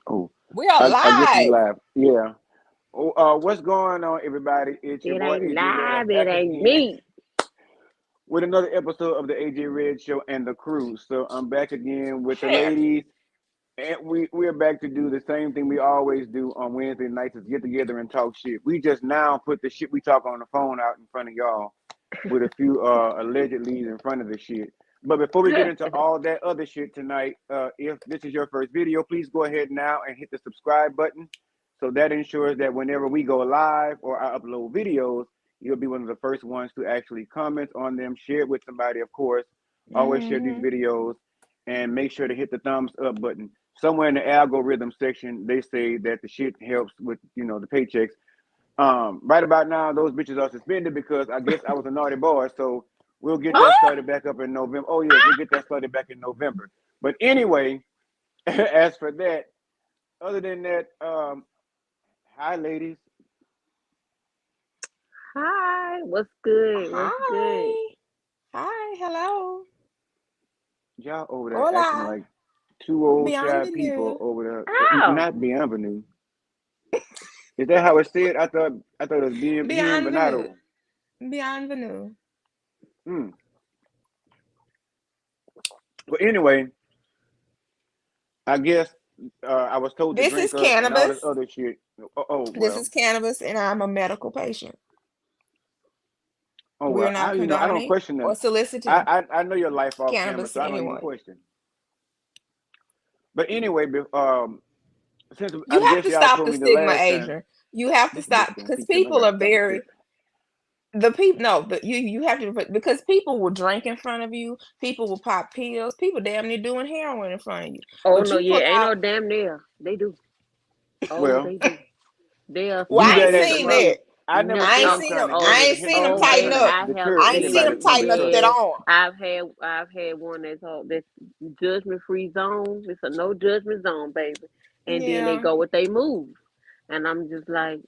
Oh, We are I guess we live. live. Yeah. Oh, what's going on, everybody? It's your It boy ain't AJAERED live, it back ain't again me. with another episode of the AJAERED Show and the crew. So I'm back again with the Share. ladies, and we're back to do the same thing we always do on Wednesday nights: is get together and talk shit. We just now put the shit we talk on the phone out in front of y'all with a few alleged leads in front of the shit. But before we get into all that other shit tonight, if this is your first video, please go ahead now and hit the subscribe button. So that ensures that whenever we go live or I upload videos, you'll be one of the first ones to actually comment on them, share it with somebody, of course. Always share these Hmm. videos and make sure to hit the thumbs up button. Somewhere in the algorithm section, they say that the shit helps with, the paychecks. Right about now, those bitches are suspended because I guess I was a naughty boy. So we'll get that What? started back up in November. Oh yes, we'll get that started back in November. But anyway, as for that, other than that, hi ladies. Hi, what's good? What's good? Hi. Hi. Hello. Y'all over there acting Hola. like two old shy people Bienvenue. over there. Oh, Not bienvenue. Is that how it's said? I thought it was Bienvenue. bienvenido. Bienvenue. Mm. But anyway, I guess I was told to This is drink up and all this cannabis. other shit. Oh This well. is cannabis, and I'm a medical patient. Oh We're well. not I don't condoning question or them. soliciting I know your life off camera, cannabis so to I don't even anyone. question. But anyway, since I You have guess to y'all stop told the me the stigma, last time, Adrian. You have to this bitch stop gonna because keep telling me I people gotta are stop the very stigma. the people. No, you have to because people will drink in front of you. People will pop pills. People damn near doing heroin in front of you. oh But no, you pull yeah, ain't out. no damn near. They do. Oh, Well, they do. They are Well, be I ain't that smoking as it seen may, that. crazy. I never No, I said ain't I'm seen trying them. to oh, get I it to ain't seen hinder them oh, tighten baby, nobody, up. I have deter I ain't seen them anybody from tighten doing up something. that yes, arm. I've had that's judgment free zone. It's a no judgment zone, baby. And then they Yeah. go with they moves, and I'm just like,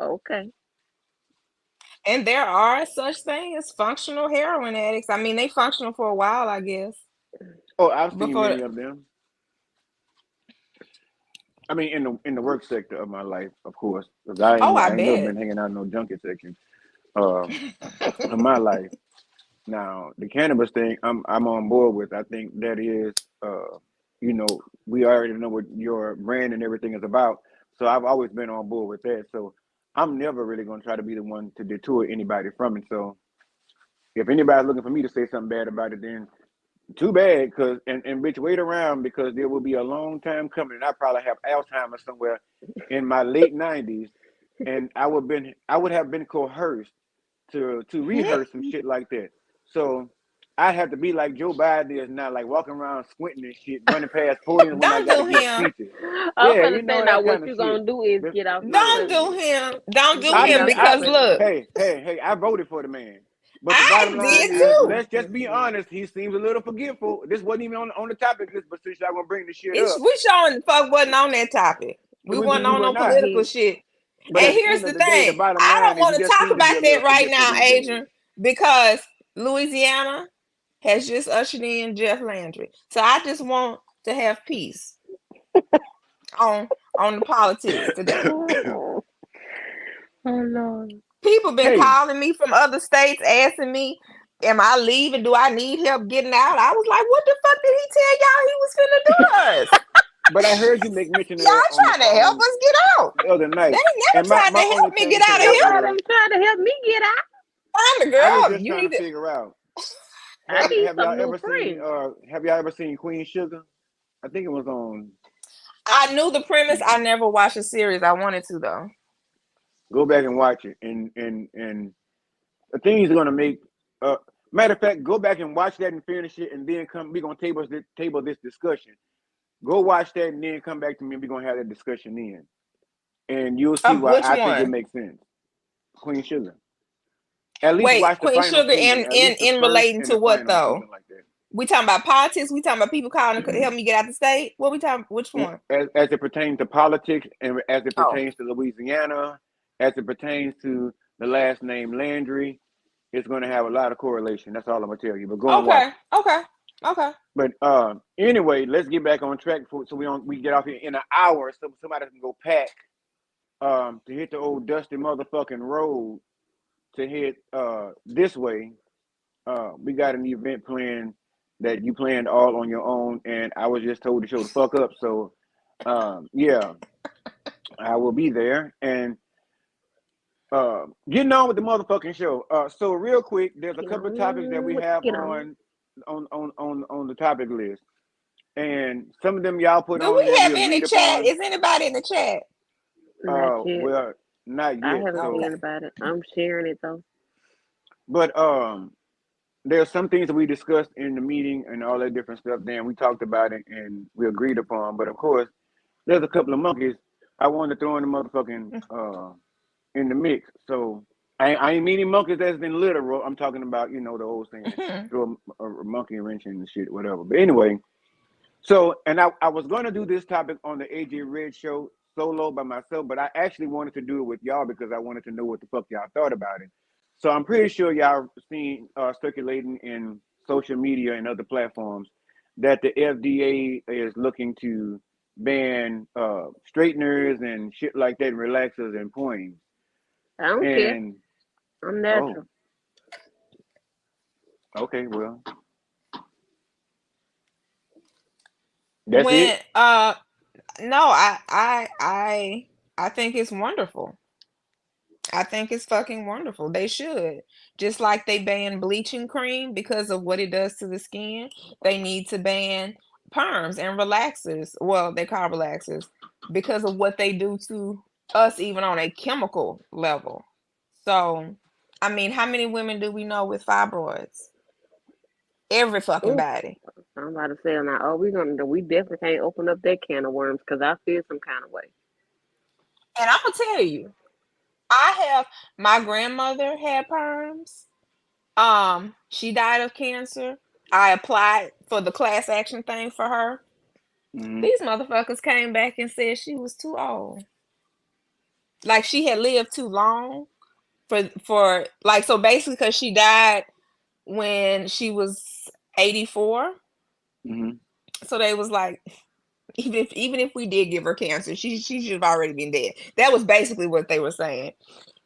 okay, And there are such things as functional heroin addicts. I mean, they functional for a while, I guess. Oh, I've seen Before. many of them. I mean, in the work sector of my life, of course, because I Oh, ain't I I ain't never bet. been hanging out in no junkie section um, of my life. Now, the cannabis thing, I'm on board with. I think that is, we already know what your brand and everything is about. So I've always been on board with that. So I'm never really going to try to be the one to detour anybody from it. So if anybody's looking for me to say something bad about it, then too bad. Cause and bitch, wait around because there will be a long time coming, and I probably have Alzheimer's somewhere in my late 90s, and I would have been coerced to rehearse some shit like that. So I have to be like Joe Biden is now, like walking around squinting and shit, running past podiums when I Don't got to do give him. speeches. I'm Yeah, gonna say now that what kind of you shit. gonna do is But get off my Don't man, do president. him. Don't You do gonna I get him didn't. off my I because look, president. hey, I voted for the man. But the I bottom line did is, too. let's just be honest. He seems a little forgetful. This wasn't even on the topic list, but since y'all gonna bring the shit up, We showing the fuck wasn't on that topic. We wasn't we on were no not. political He shit. But And at the here's end the of the day, the thing. bottom I line don't is he want to just talk seemed to be about a that little right forgetful now, these days. Adrian, because Louisiana has just ushered in Jeff Landry. So I just want to have peace on on the politics today. oh Lord. People been Hey, calling me from other states asking me, am I leaving? Do I need help getting out? I was like, what the fuck did he tell y'all he was finna do to us? but I heard you make mention of Y'all that on the trying to help phone us get out. the other They night, ain't and never tried my to only help me get thing to out of that here. Nobody was ain't trying to help me get out. Find the I was girl. just You trying need to to. figure out I need have y'all some new ever seen friends. Queen Sugar? I think it was on. I knew the premise. I never watched a series. I wanted to though. Go back and watch it, and the thing is gonna make. Uh, Matter of fact, go back and watch that and finish it, and then come. We're gonna table this discussion. Go watch that and then come back to me. And we're gonna have that discussion then, and you'll see Of why which I think it one? makes sense. Queen Sugar. At least Wait, watch the Queen final Sugar season. in At in least the in first relating and to the what final, though? something like that. We talking about politics? We talking about people calling to help me get out the state? What we talking? Which one? As it pertains to politics and as it Oh, pertains to Louisiana, as it pertains to the last name Landry, it's going to have a lot of correlation. That's all I'm going to tell you. But go and watch okay, okay. Okay. But anyway, let's get back on track so we get off here in an hour so somebody can go pack to hit the old dusty motherfucking road to hit this way. We got an event planned that you planned all on your own, and I was just told to show the fuck up. So, yeah, I will be there and getting on with the motherfucking show. So real quick, there's a Get couple of topics that on, we have get on. on the topic list, and some of them y'all put Do on we there we have any agreed chat? upon. Is anybody in the chat? Not yet. Well, not I yet. haven't So, seen Okay. about it. I'm sharing it though. but there's some things that we discussed in the meeting and all that different stuff. Then we talked about it and we agreed upon. But of course, there's a couple of monkeys I wanted to throw in the motherfucking in the mix. So I ain't meaning monkeys that's been literal. I'm talking about the old saying, throw a monkey wrench in the shit, whatever. But anyway, so and I was going to do this topic on the AJ Red show solo by myself, but I actually wanted to do it with y'all because I wanted to know what the fuck y'all thought about it. So I'm pretty sure y'all seen circulating in social media and other platforms that the FDA is looking to ban straighteners and shit like that, relaxers and points. I don't care. And I'm oh, natural. okay, well, that's When it. no, I think it's wonderful. I think it's fucking wonderful. They should. Just like they ban bleaching cream because of what it does to the skin, they need to ban perms and relaxers. Well, they call relaxers because of what they do to us, even on a chemical level. So, I mean, how many women do we know with fibroids? Every fucking Ooh, body. I'm about to say now. Oh, we definitely can't open up that can of worms because I feel some kind of way. And I'm gonna tell you, I have my grandmother had perms. She died of cancer. I applied for the class action thing for her. Hmm. These motherfuckers came back and said she was too old. Like she had lived too long for like so basically because she died when she was 84. Hmm. So they was like, even if we did give her cancer, she should have already been dead. That was basically what they were saying.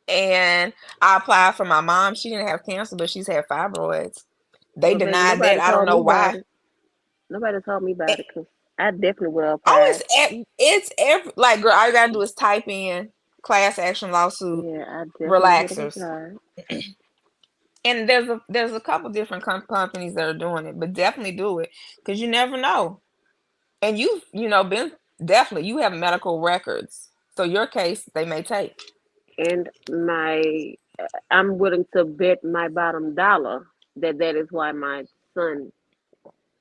And I applied for my mom. She didn't have cancer, but she's had fibroids. They Well, baby, denied that. nobody I don't told know me about why. it. Nobody told me Eh, about it because I definitely would have Oh, applied. it's every like girl. All you gotta do is type in class action lawsuit Yeah, I definitely would have relaxers, applied. and there's a couple different companies that are doing it, but definitely do it because you never know. And you've been definitely you have medical records, so your case they may take. And I'm willing to bet my bottom dollar that that is why son,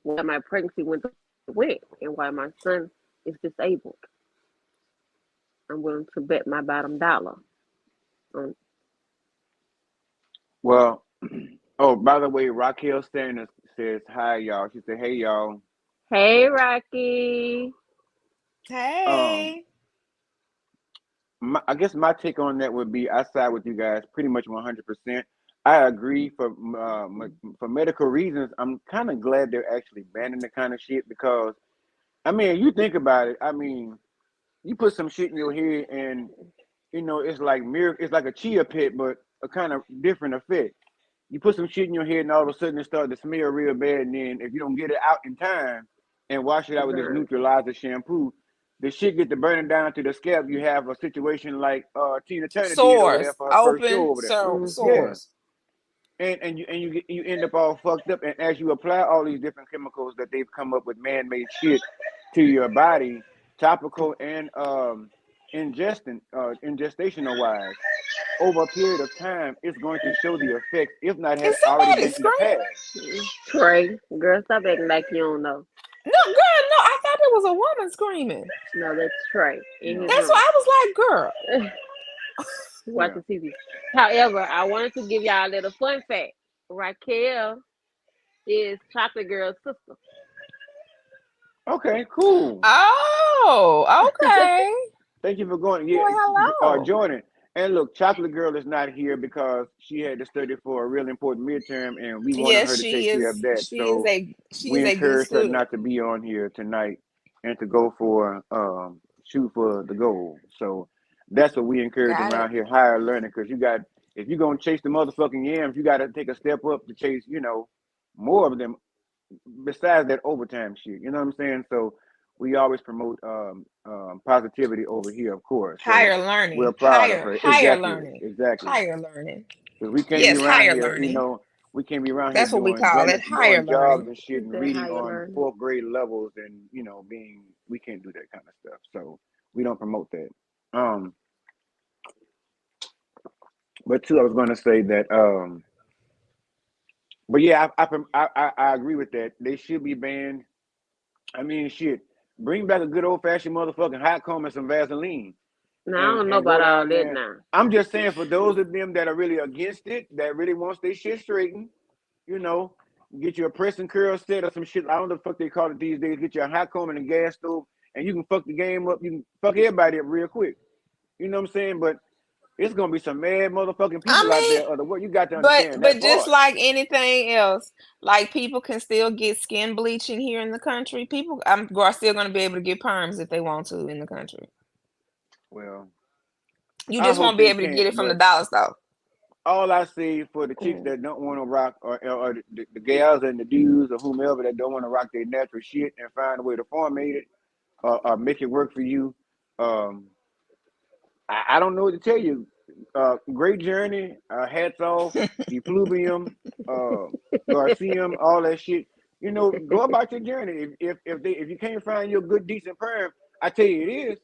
why my pregnancy went the way it went, and why my son is disabled. I'm willing to bet my bottom dollar on. Well, oh, by the way, Raquel Sanders says hi, y'all. She said, "Hey, y'all." Hey, Rocky. Um, Hey, I guess my take on that would be I side with you guys pretty much 100%. I agree for medical reasons. I'm kind of glad they're actually banning the kind of shit because I mean, you think about it. I mean, you put some shit in your head and it's like it's like a chia pet, but a kind of different effect. You put some shit in your head and all of a sudden it starts to smell real bad. And then if you don't get it out in time and wash it out with this Uh-huh. neutralizer shampoo, the shit get to burning down to the scalp. You have a situation like Tina Turner did over there sores, for her first show open over there. Mm-hmm. Yeah. sores. And you end up all fucked up. And as you apply all these different chemicals that they've come up with man-made shit to your body, topical and ingestational wise, over a period of time, it's going to show the effects, if not had Is already somebody been in the past. screaming? Trey, girl, stop acting like you don't know. No, girl, no. I thought it was a woman screaming. No, that's Trey in his No, That's why room I was like, girl. yeah. watching TV. However, I wanted to give y'all a little fun fact. Raquel is Chocolate Girl's sister. Okay, cool. Oh, okay. Thank you for going. Yeah, Boy, hello. Jordan. And look, Chocolate Girl is not here because she had to study for a really important midterm, and we wanted Yes, her to take care of that. she is So a we good encouraged her student. not to be on here tonight and to go for shoot for the goal. So that's what we encourage Got it. around here: higher learning. Because if you're gonna chase the motherfucking yams, you got to take a step up to chase, more of them besides that overtime shit. You know what I'm saying? So we always promote positivity over here, of course. So Higher we're learning. proud of her. Higher Exactly, learning. exactly. Higher learning. Because we can't be Yes, around higher here, learning. we can't be around here That's what we doing call it. Higher doing jobs learning. and shit Is and that reading higher on learning? fourth grade levels and we can't do that kind of stuff. So we don't promote that. Um, but too, I was going to say that. But yeah, I agree with that. They should be banned. I mean, shit. Bring back a good old fashioned motherfucking hot comb and some Vaseline, Now I and don't know and go about all down that there. now. I'm just saying for those of them that are really against it, that really wants their shit straightened, you know, get you a press and curl set or some shit. I don't know the fuck they call it these days. Get you a hot comb and a gas stove, and you can fuck the game up. You can fuck everybody up real quick. You know what I'm saying? But it's gonna be some mad motherfucking I people out there. mean, Or the what you got to understand that just part. like anything else, like people can still get skin bleaching here in the country. People are still going to be able to get perms if they want to in the country. Well, You I just hope won't be they able to get can't. it from the But dollar store. all I say for the chicks Mm. that don't want to rock, or the gals and the dudes or whomever that don't want to rock their natural shit and find a way to formate it or make it work for you. Um, I don't know what to tell you. Great journey. Hats off. Effluvium. Uh, Garcium. All that shit. Go about your journey. If you can't find your good decent perm, I tell you it is.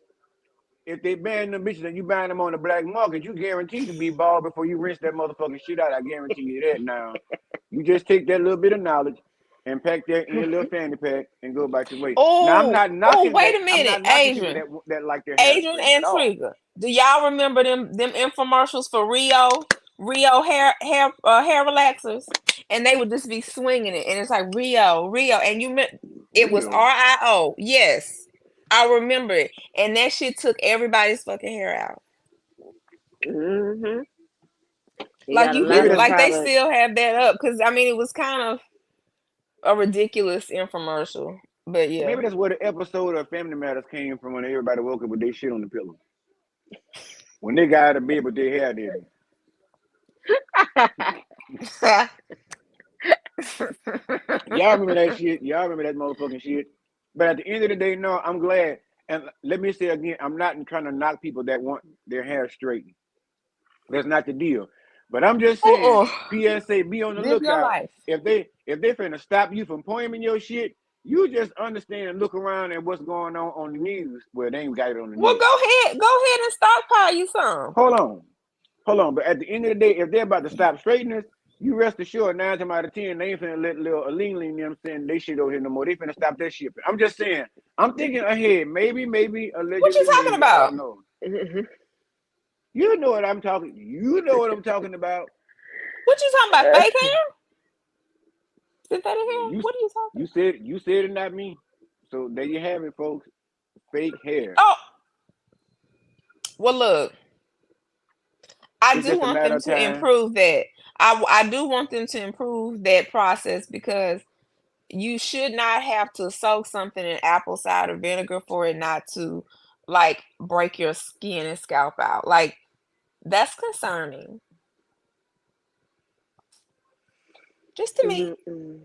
If they ban them bitches and you buying them on the black market, you guaranteed to be bald before you rinse that motherfucking shit out. I guarantee you that. Now, you just take that little bit of knowledge and pack that in your little fanny pack and go about your way. Now, I'm Oh, not knocking wait that. a I'm minute, not knocking people Adrian. that like their hair Adrian straightened at and all. Trigger. Do y'all remember them infomercials for Rio hair relaxers? And they would just be swinging it, and it's like Rio, and it was Real. RIO. Yes, I remember it, and that shit took everybody's fucking hair out. Hmm. You Like got a you lot Maybe can, of that's like they products. still have that up because I mean it was kind of a ridiculous infomercial, but yeah. maybe that's where the episode of Family Matters came from when everybody woke up with their shit on the pillow. When they got out of bed with their hair didn't. Y'all remember that shit? Y'all remember that motherfucking shit? But at the end of the day, no, I'm glad. And let me say again, I'm not trying to knock people that want their hair straightened. That's not the deal. But I'm just saying, Uh-uh. PSA, be on the Live your lookout. life. If they finna stop you from pointing your shit, you just understand and look around at what's going on the news. Well, they ain't got it on the Well, news. go ahead and stockpile you some. Hold on. Hold on. But at the end of the day, if they're about to stop straighteners, you rest assured 9 times out of 10, they ain't finna let little lean them saying they shit over here no more. They finna stop that shit. I'm just saying, I'm thinking ahead. Maybe, What you allegedly, talking maybe. I about? don't know. You know what I'm talking. You know what I'm talking about. What you talking about? Fake hair? Synthetic Well, hair? you What are you talking? you said it, not me. So there you have it, folks. Fake hair. Oh, well, look, I It's do just a want matter them of to time. improve that. I do want them to improve that process because you should not have to soak something in apple cider vinegar for it not to like break your skin and scalp out. Like that's concerning. Just to me. Mm-mm.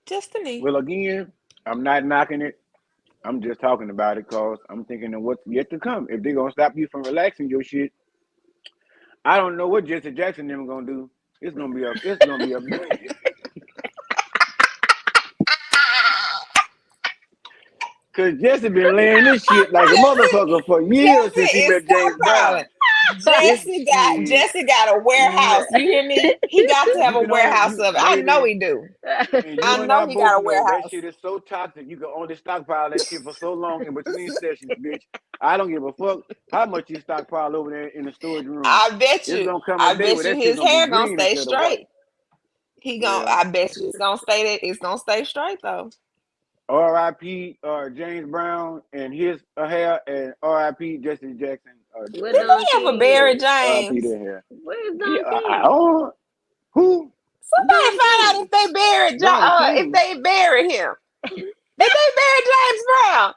Just to me. Well, again, I'm not knocking it. I'm just talking about it because I'm thinking of what's yet to come. If they're gonna stop you from relaxing your shit, I don't know what Jesse Jackson them gonna do. It's gonna be a cause Jesse been laying this shit like a motherfucker for years Jesse since he is met James stockpiling. Brown. It's shit. Jesse got a warehouse. You hear me? He got to have You a can only warehouse you of it. I know lady he do. and you I and I know he both got a know that warehouse. shit is so toxic. You can only stockpile that shit for so long in between sessions, bitch. I don't give a fuck how much you stockpile over there in the storage room. It's gonna come a I day bet where you that shit his gonna be hair gonna green stay instead of white. straight. Well, I bet you it's gonna stay straight though. R.I.P. James Brown and his hair, and R.I.P. Jesse Jackson. Where You know Don he ever King buried at? R.I.P. James. their hair. Where's Yeah, Don I King? don't. Who? Somebody Don find out King. if they buried Don if King. they buried him. Did they bury James Brown?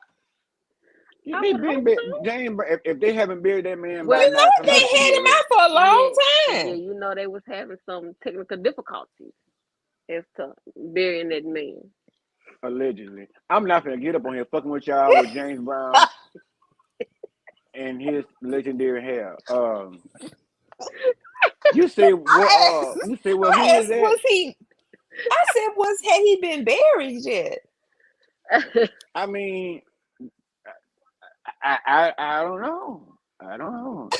Yeah, I they would been hope so. James. If they haven't buried that man by Well, You know now, they somebody should had be him out arrested. for a long yeah, time. you know they was having some technical difficulties as to burying that man. Allegedly, I'm not gonna get up on here fucking with y'all with James Brown and his legendary hair. You say what? I asked, You say well, who I is asked, that? was he? I said, had he been buried yet? I mean, I don't know. I don't know.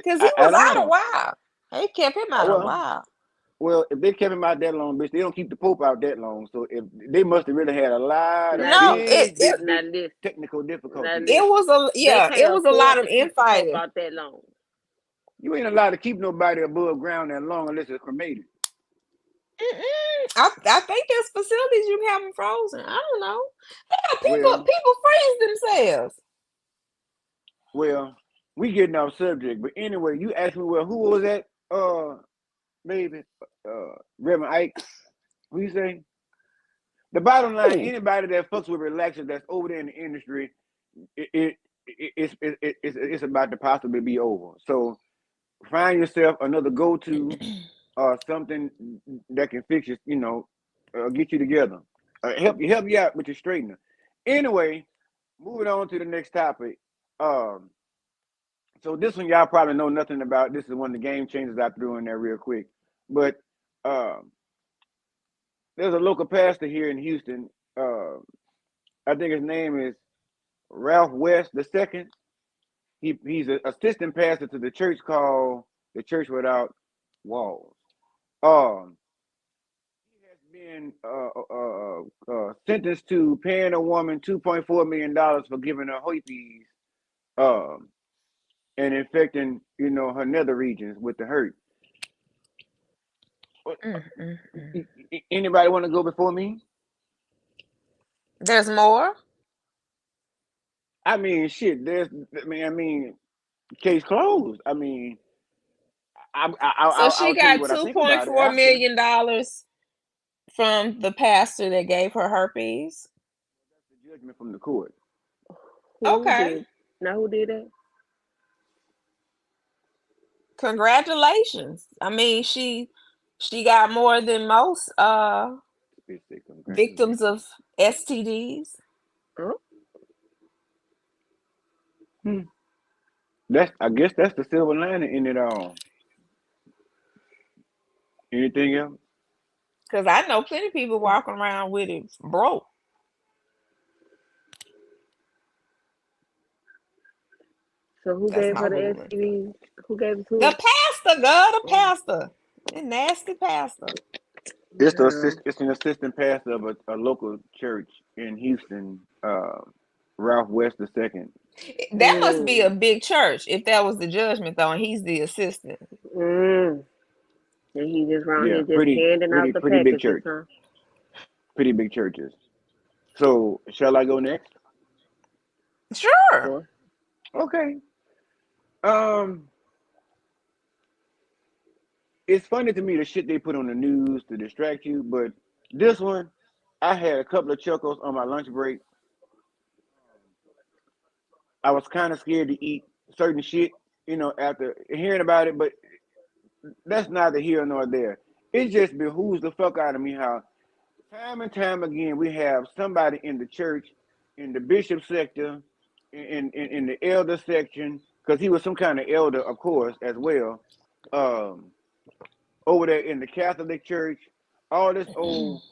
Because he I was out a don't. while. They kept him out a Well, while. well, if they kept him out that long, bitch, they don't keep the Pope out that long. So if they must have really had a lot of Not No, listen, big not listen, technical not difficulties. it listen. was a They it can't was a lot afford of to keep the Pope infighting. out that long. You ain't allowed to keep nobody above ground that long unless it's cremated. I think there's facilities you can have them frozen. I don't know. Yeah, Well, people freeze themselves. well, we getting off subject, but anyway, you asked me, well, who was that? Baby, Reverend Ike. Who you say? The bottom line, Ooh. anybody that fucks with relaxers that's over there in the industry, it's about to possibly be over. So find yourself another go-to or something that can fix you, get you together, help you out with your straightener. Anyway, moving on to the next topic. Um, so this one y'all probably know nothing about. This is one of the game changers I threw in there real quick. But um, there's a local pastor here in Houston. I think his name is Ralph West the second. He's an assistant pastor to the church called the Church Without Walls. Um, he has been sentenced to paying a woman $2.4 million for giving her herpes um, and infecting, her nether regions with the hurt. Mm, mm, mm. Anybody want to go before me? There's more. I mean, shit. Case closed. So she I'll tell you got what I two think point about it four after. million dollars from the pastor that gave her herpes. The judgment from the court. Who Okay. did? Now who did that? Congratulations. I mean, she got more than most They say victims congratulations. of STDs. Oh, Hmm. I guess that's the silver lining in it all. Anything else? Because I know plenty of people walking around with it broke. so who That's gave my her the ruling. STD? Who gave it to The her? pastor, girl, the Oh, pastor. The nasty pastor. well, It's an assistant pastor of a local church in Houston, Ralph West the second. That must be a mm, big church if that was the judgment, though, and he's the assistant. mm. And he just around Yeah, here just handing out the pretty big packages, church. huh? Pretty big churches. So shall I go next? Sure. Sure. Okay. Um, it's funny to me the shit they put on the news to distract you, but this one, I had a couple of chuckles on my lunch break. I was kind of scared to eat certain shit, after hearing about it, but that's neither here nor there. It just behooves the fuck out of me how time and time again we have somebody in the church, in the bishop sector, in the elder section, because he was some kind of elder, of course, as well. Um, over there in the Catholic Church, all this old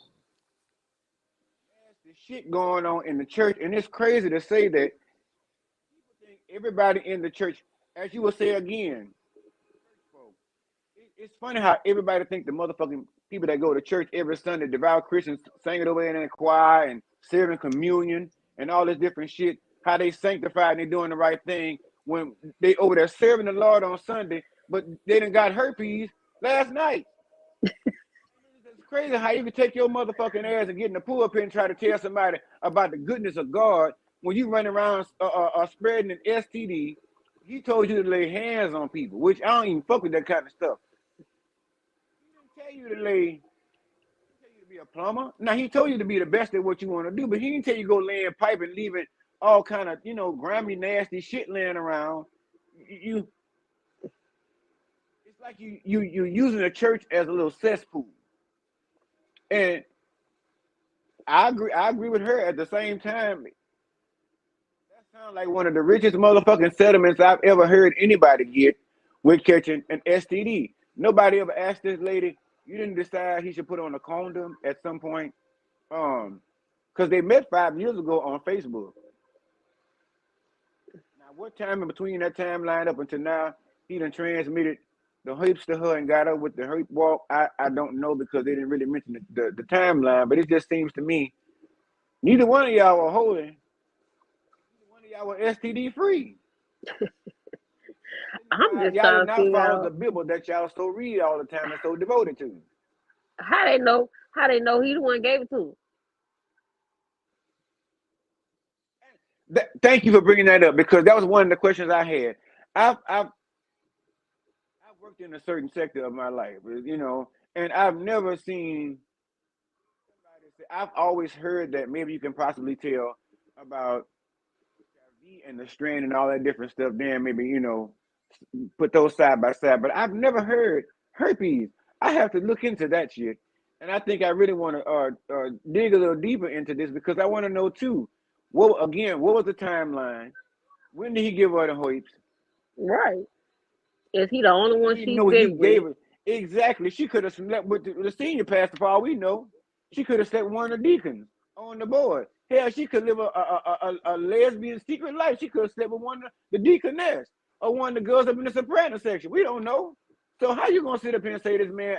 nasty shit going on in the church, and it's crazy to say that think everybody in the church, as you will say again, it's funny how everybody think the motherfucking people that go to church every Sunday, devout Christians, singing over there in the choir and serving communion and all this different shit, how they sanctified and they doing the right thing when they over there serving the Lord on Sunday, but they done got herpes last night. crazy how you can take your motherfucking ass and get in the pulpit and try to tell somebody about the goodness of God when you run around spreading an STD. He told you to lay hands on people, which I don't even fuck with that kind of stuff. He didn't tell you to be a plumber. Now he told you to be the best at what you want to do, but he didn't tell you to go laying pipe and leaving all kind of grimy, nasty shit laying around. You It's like you using the church as a little cesspool. And I agree with her at the same time. That sounds like one of the richest motherfucking settlements I've ever heard anybody get with catching an STD. Nobody ever asked this lady, you didn't decide he should put on a condom at some point? Because they met 5 years ago on Facebook. Now, what time in between that timeline up until now, he done transmitted the herpes to her and got her with the herp walk? I don't know because they didn't really mention the timeline, but it just seems to me neither one of y'all were holy. Neither one of y'all were STD free. I'm just Y'all trying did to not figure follow the out Bible that y'all so read all the time and so devoted to. how they know he the one gave it to Thank you for bringing that up because that was one of the questions I had. I've worked in a certain sector of my life, and I've never seen somebody say. I've always heard that maybe you can possibly tell about HIV and the strain and all that different stuff. Then maybe put those side by side. But I've never heard herpes. I have to look into that shit, and I think I really want to dig a little deeper into this because I want to know too. What was the timeline? When did he give her the herpes? right. Is he the only We don't one even she's know what he been with? gave her. Exactly. She could have slept with the senior pastor for all we know. She could have slept with one of the deacons on the board. Hell, she could live a lesbian secret life. She could have slept with one of the deaconess or one of the girls up in the soprano section. We don't know. So how you gonna sit up here and say this man?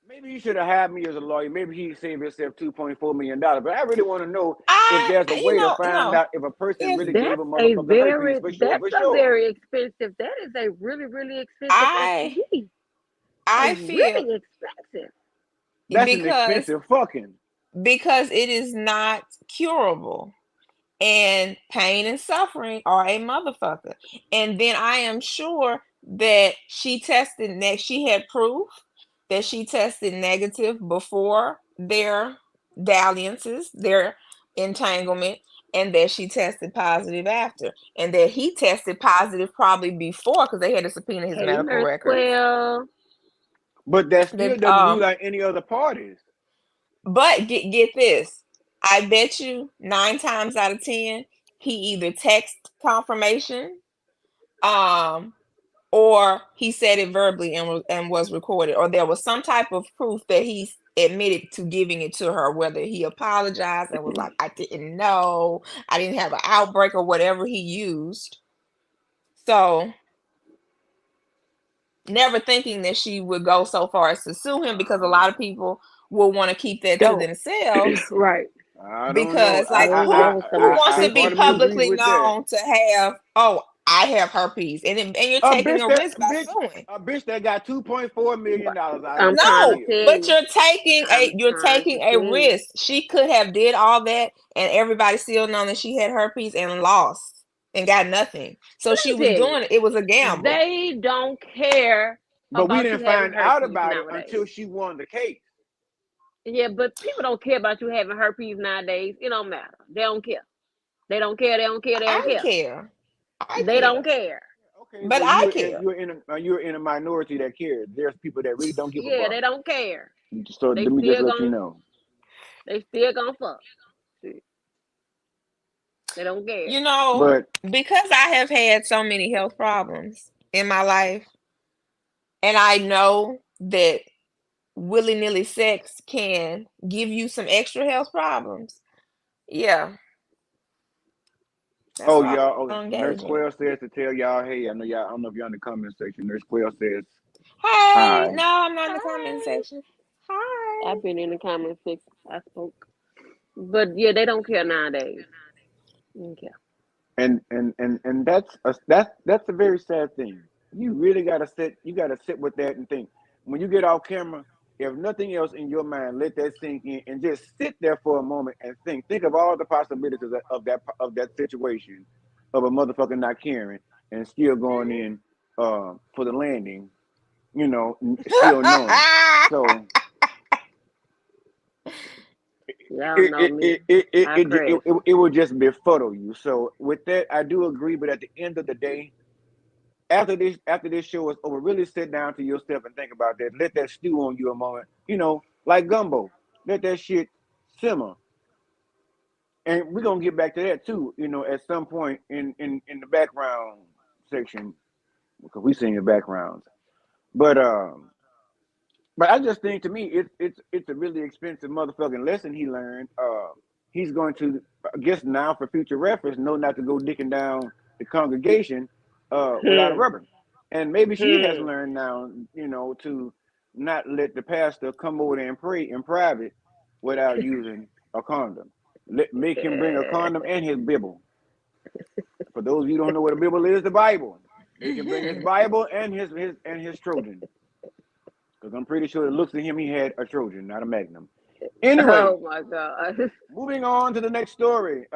Maybe he should have hired me as a lawyer. Maybe he saved himself $2.4 million. But I really want to know if there's a way to find No. out if a person If really gave That's a motherfucker herpes for sure, that's for a sure. very expensive. That is a really really expensive I STD. A I feel really expensive. That's an because expensive fucking. because it is not curable. And pain and suffering are a motherfucker. And then I am sure that she had proof that she tested negative before their dalliances, their entanglement, and that she tested positive after, and that he tested positive probably before because they had to subpoena his Hey, medical Nurse records. Quell. But that still That doesn't rule out any other parties. But get this. I bet you 9 times out of 10, he either text confirmation, um, or he said it verbally and was recorded, or there was some type of proof that he admitted to giving it to her, whether he apologized and was like, I didn't know, I didn't have an outbreak, or whatever he used. So never thinking that she would go so far as to sue him because a lot of people will want to keep that to Don't. themselves. Right. I don't know. Because like Maybe that was who some wants to be Part of me expensive shit. agrees publicly with that. known to have, oh, I have herpes, and you're A taking bitch a that risk by suing. a bitch that got $2.4 million out of I'm this trying to No, ordeal. tell but you. I'm you're trying taking to a tell you. risk. She could have did all that and everybody still known that she had herpes and lost and got nothing. So Let she me was tell you. doing it was a gamble. They don't care But we about you didn't having find out herpes about it until nowadays. she won the case. Yeah, but people don't care about you having herpes nowadays. It don't matter. They don't care. They don't care. They don't care. They don't I care. care. I They don't care. care. Okay, But but I care. you're in a minority that cares. There's people that really don't give a Yeah, fuck. they don't care. So They let me just still let you gonna know. they still gonna fuck. Shit. They don't care. You know, But because I have had so many health problems in my life, and I know that willy-nilly sex can give you some extra health problems. Yeah, that's oh why y'all, I oh don't Nurse engage in it. Quell says to tell y'all, hey, I know y'all. I don't know if y'all in the comment section. Nurse Quell says Hey, hi. no, I'm not in the comment Hi. section. Hi. I've been in the comment section. I spoke. But yeah, they don't care nowadays. They don't care. And that's a very sad thing. You really gotta sit. You gotta sit with that and think. When you get off camera, if nothing else in your mind, let that sink in and just sit there for a moment and think. Think of all the possibilities of that situation of a motherfucker not caring and still going in for the landing, still knowing. So Y'all it know it me. it it it, I it, crash. it, it, it will just befuddle you. So with that, I do agree. But at the end of the day, after this show is over, really sit down to yourself and think about that. Let that stew on you a moment. Like gumbo. Let that shit simmer. And we're gonna get back to that too, at some point in the background section because we sing the backgrounds. But but I just think to me it's a really expensive motherfucking lesson he learned. He's going to, I guess now for future reference, know not to go dicking down the congregation without a Hmm. rubber. And maybe she has Hmm. learned now, to not let the pastor come over there and pray in private without using a condom. Make him bring a condom and his Bible. For those of you who don't know what a Bible is, the Bible. Make him bring his Bible and his Trojan. Because I'm pretty sure it looks to him he had a Trojan, not a Magnum. Anyway, Oh my God. moving on to the next story.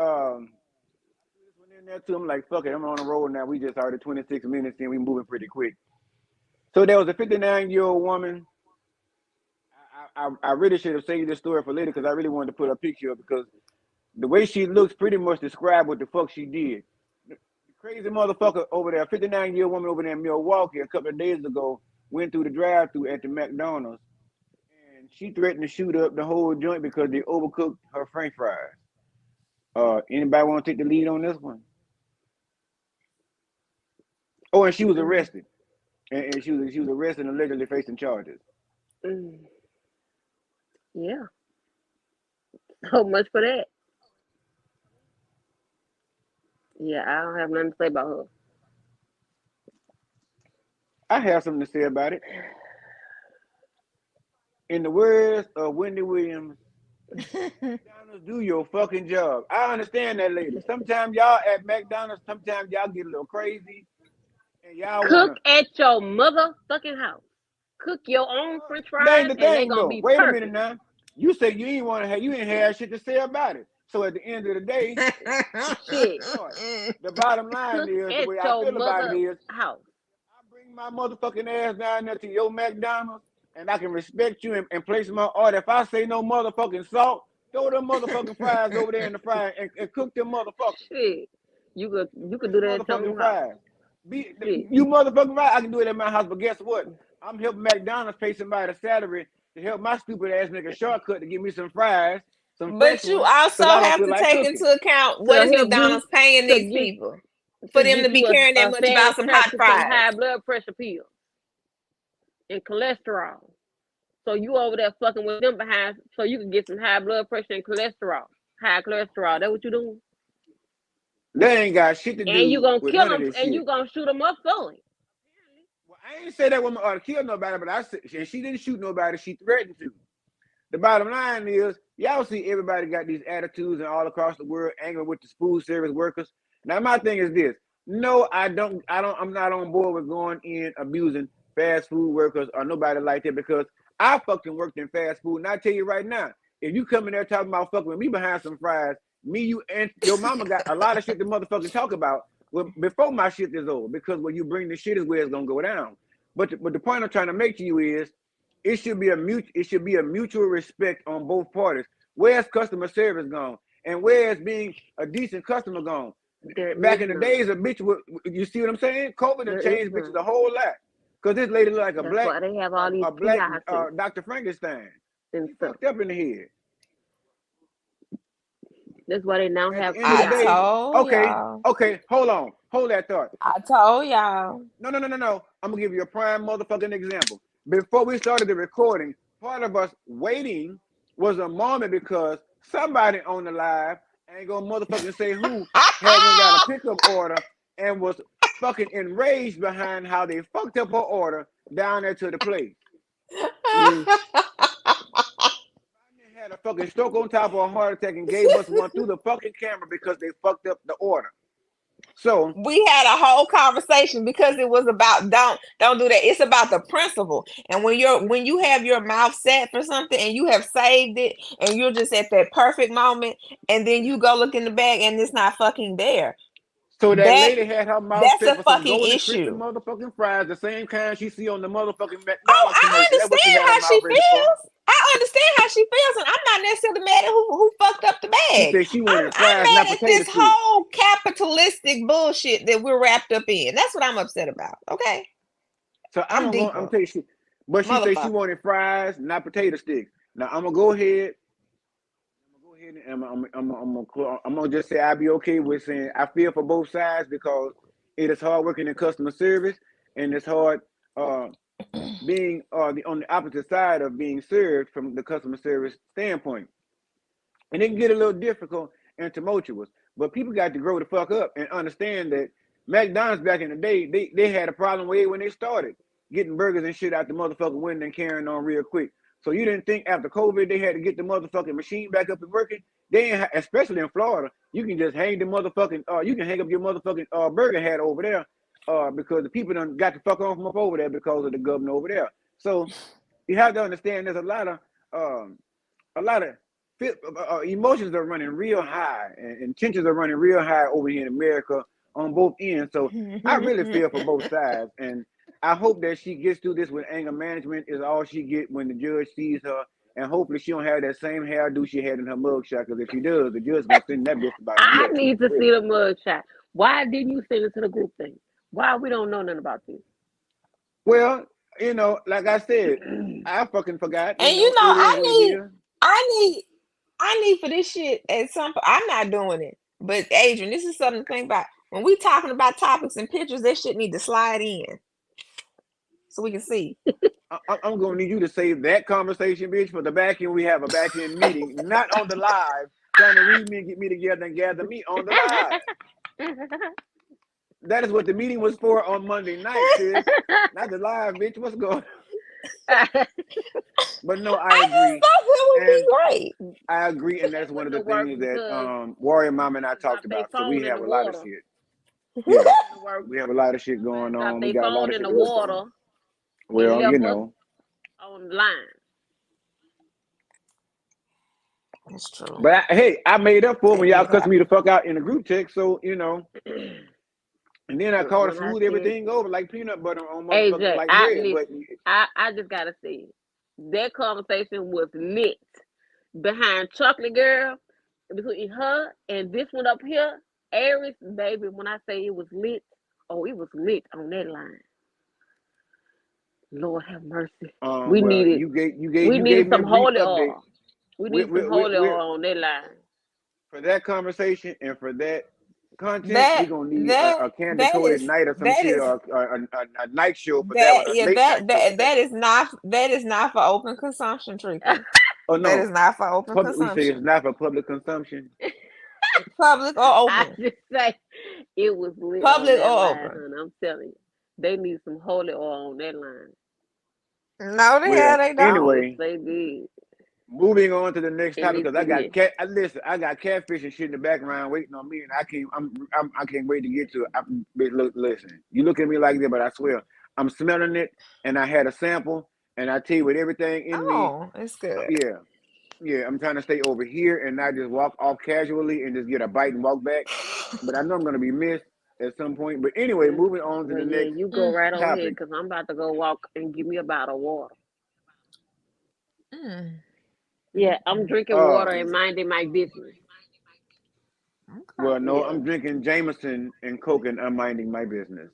This one in there too. I'm like, fuck it, I'm on a roll now. We just started 26 minutes and we moving pretty quick. So there was a 59-year-old woman. I really should have saved this story for later because I really wanted to put a picture up because the way she looks pretty much describe what the fuck she did. The crazy motherfucker over there, 59-year-old woman over there in Milwaukee a couple of days ago went through the drive-through at the McDonald's and she threatened to shoot up the whole joint because they overcooked her French fries. Anybody want to take the lead on this one? Oh, and she was Mm, arrested, and she was arrested and allegedly facing charges. mm. Yeah. So much for that. Yeah, I don't have nothing to say about I have something to say about it. In the words of Wendy Williams, McDonald's, do your fucking job. I understand that, lady. Sometimes y'all at McDonald's, sometimes y'all get a little crazy, and y'all Cook wanna. at your motherfucking house. Cook your own French That ain't fries, the and they thing gonna though. be Wait a minute perfect. now. You say you ain't had shit to say about it. So at the end of the day, Shit. Lord, the bottom line Cook is the at way I your feel about it mother is house. I bring my motherfucking ass down there to your McDonald's and I can respect you and place my order. If I say no motherfucking salt, throw them motherfucking fries over there in the fryer and cook them motherfuckers. Shit. You could Fresh do that at your motherfucking own house. fries. Be Shit. you motherfucking fries, I can do it at my house, but guess what? I'm helping McDonald's pay somebody a salary to help my stupid ass make a shortcut to give me some fries, some fresh But you ones, also because I don't have feel to like take cooking. into account To what is help you McDonald's paying to these get people to for them get to be you caring that a much about fast some track hot to some fries. high blood pressure pills and cholesterol. So you over there fucking with them behind so you can get some high blood pressure and cholesterol. High cholesterol. That what you doing? That ain't got shit to And you do gonna with kill none of them this and shit. you gonna shoot them up for it. Well, I ain't say that woman ought to kill nobody, but I said and she didn't shoot nobody. She threatened to. The bottom line is, y'all see everybody got these attitudes and all across the world angry with the food service workers. Now my thing is this: no, I'm not on board with going in abusing fast food workers or nobody like that because I fucking worked in fast food, and I tell you right now, if you come in there talking about fucking with me behind some fries, me, you, and your mama got a lot of shit to motherfucking talk about before my shit is over because when you bring the shit is where it's gonna go down. But the point I'm trying to make to you is it should be a mutual respect on both parties. Where's customer service gone? And where's being a decent customer gone? There Back is in the none. days, a bitch you see what I'm saying? COVID has There is changed bitches none. a whole lot. Cause this lady look like a That's black, why they have all these a black PI tests Dr. Frankenstein. and She stuff. fucked up in the head. That's why they now So at have the end of the I PI. day, told okay, y'all. okay, hold on, hold that thought. I told y'all. No, no, no, no, no. I'm gonna give you a prime motherfucking example. Before we started the recording, part of us waiting was a moment because somebody on the live ain't gonna motherfucking say who had one got a pickup order and was fucking enraged behind how they fucked up her order down there to the place. Mm. Had a fucking stroke on top of a heart attack and gave us one through the fucking camera because they fucked up the order. So We had a whole conversation because it was about don't do that. It's about the principle. And when you have your mouth set for something and you have saved it and you're just at that perfect moment and then you go look in the bag and it's not fucking there. So that That lady had her mouth that's set a for some fucking golden crispy issue. motherfucking fries, the same kind she see on the motherfucking Oh, McDonald's I commercial. That's what she understand had her how she mouth ready for. feels. I understand how she feels, and I'm not necessarily mad at who fucked up the She bag. said she wanted I'm fries, not mad at potato this sticks. whole capitalistic bullshit that we're wrapped up in. That's what I'm upset about. Okay, So I'm I'm deeper, gonna tell you she, but she said she motherfucker. wanted fries, not potato sticks. Now I'm gonna go ahead. And I'm gonna just say I'll be okay with saying I feel for both sides because it is hard working in customer service and it's hard uh, being on the opposite side of being served from the customer service standpoint. And it can get a little difficult and tumultuous. But people got to grow the fuck up and understand that McDonald's back in the day, they had a problem way when they started getting burgers and shit out the motherfucking window and carrying on real quick. So you didn't think after COVID they had to get the motherfucking machine back up and working? They ain't, especially in Florida, you can just hang the motherfucking you can hang up your motherfucking burger hat over there because the people done got the fuck on from up over there because of the governor over there. So you have to understand there's um, a lot of emotions are running real high and tensions are running real high over here in America on both ends. So I really feel for both sides, and I hope that she gets through this with anger management. Is all she get when the judge sees her, and hopefully she don't have that same hairdo she had in her mugshot. Because if she does, the judge gonna send that bitch about a I year or two need for to see real. the mug shot. Why didn't you send it to the group thing? Why we don't know nothing about this? Well, like I said, I fucking forgot. And It is what it is. I need, I need for this shit at some point. I'm not doing it, but Adrian, this is something to think about. When we talking about topics and pictures, that shit need to slide in so we can see. I'm gonna need you to save that conversation, bitch, for the back end. We have a back end meeting, not on the live, trying to read me and get me together and gather me on the live. That is what the meeting was for on Monday night, sis. Not the live, bitch. What's going on? But no, I I just agree. thought it would be And great. I agree, and That that's one of the wouldn't work things that because Warrior Mom and I drop talked their about. So we phone in have the a lot of water. shit. That Yeah. wouldn't work. We have a lot of shit Somebody going dropped on. We their got a lot phone of in shit the to work on. water and Well, left us online. That's true. But hey, I made up for it That when y'all did cussed me the happen. fuck out in the group text. So and then I But called when I smooth see everything over like peanut butter on motherfucking AJ, like I bread. But listen. I just gotta say, that conversation was lit behind Chocolate Girl between her and this one up here, Aries, baby. When I say it was lit, oh, it was lit on that line. Lord have mercy. We well, needed you gave me a some brief holy update. oil. We We're, needed some we're, we're, holy we're oil on that line. for that conversation and for that content, That we're gonna need that a candy that coated is night or some that shit is or a night show for that that one, a yeah late night show for that. that is not for open consumption, Treacle. Oh That is no, not for open we say it's consumption. not for public consumption. Public or I open. just say it was lit on Public that or line, open. honey. I'm telling you. They need some holy oil on that line. No, the hell Well, they don't. Yes, anyway, they did. moving on to the next And topic they because I sitting got there. cat. Listen, I got catfish and shit in the background waiting on me, and I can't wait to get to it. Look, listen, you look at me like that, but I swear I'm smelling it, and I had a sample, and I tell you with everything in me, Oh, it's good. yeah, yeah. I'm trying to stay over here and not just walk off casually and just get a bite and walk back. But I know I'm gonna be missed at some point. But anyway, Mm. moving on to Well, the yeah, next you go Mm, right on ahead topic. because I'm about to go walk and give me a bottle of water. mm, Yeah, I'm mm, drinking water and Um, minding my business. okay. well, no, Yeah. I'm drinking Jameson and Coke, and I'm minding my business.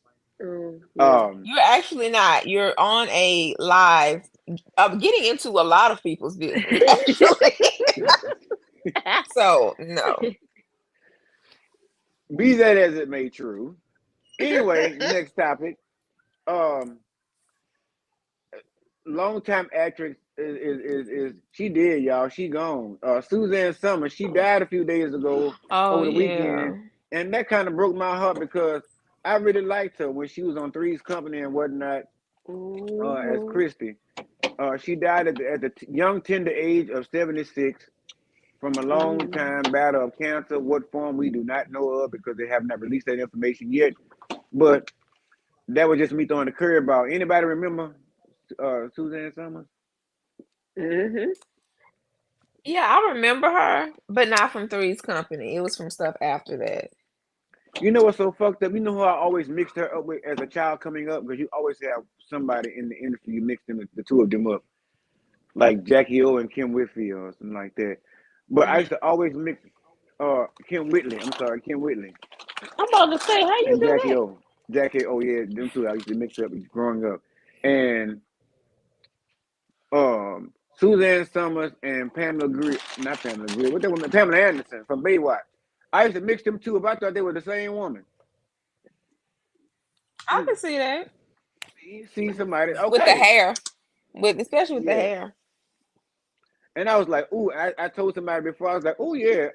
Yeah. Um, You're actually not. You're on a live, getting into a lot of people's business, actually. So, no. be that as it may, true. Anyway, next topic. Um, longtime actress is she did, y'all. She gone. Suzanne Summers. She died a few days ago Oh, over the yeah. weekend, and that kind of broke my heart because I really liked her when she was on Three's Company and whatnot as hmm Christy. She died at the young tender age of 76. from a long Mm-hmm. time battle of cancer. What form we do not know of because they have not released that information yet. But that was just me throwing the curveball. Anybody remember Suzanne Summers? Mm-hmm. Yeah, I remember her, but not from Three's Company. It was from stuff after that. You know what's so fucked up? You know who I always mixed her up with as a child coming up? Because you always have somebody in the industry, you mix them, the two of them up. Like Jackie O and Kim Whitfield or something like that. But I used to always mix Kim Whitley. I'm sorry, Kim Whitley I'm about to say, how you and do Jackie that? O. Jackie O, yeah, them two I used to mix up growing up. And Suzanne Summers and Pamela Greer, not Pamela Greer, what that woman, Pamela Anderson from Baywatch. I used to mix them two up. I thought they were the same woman. I Mm. can see that See somebody, with the okay, hair, with especially with the yeah. hair. And I was like, ooh, I told somebody before, I was like, oh yeah,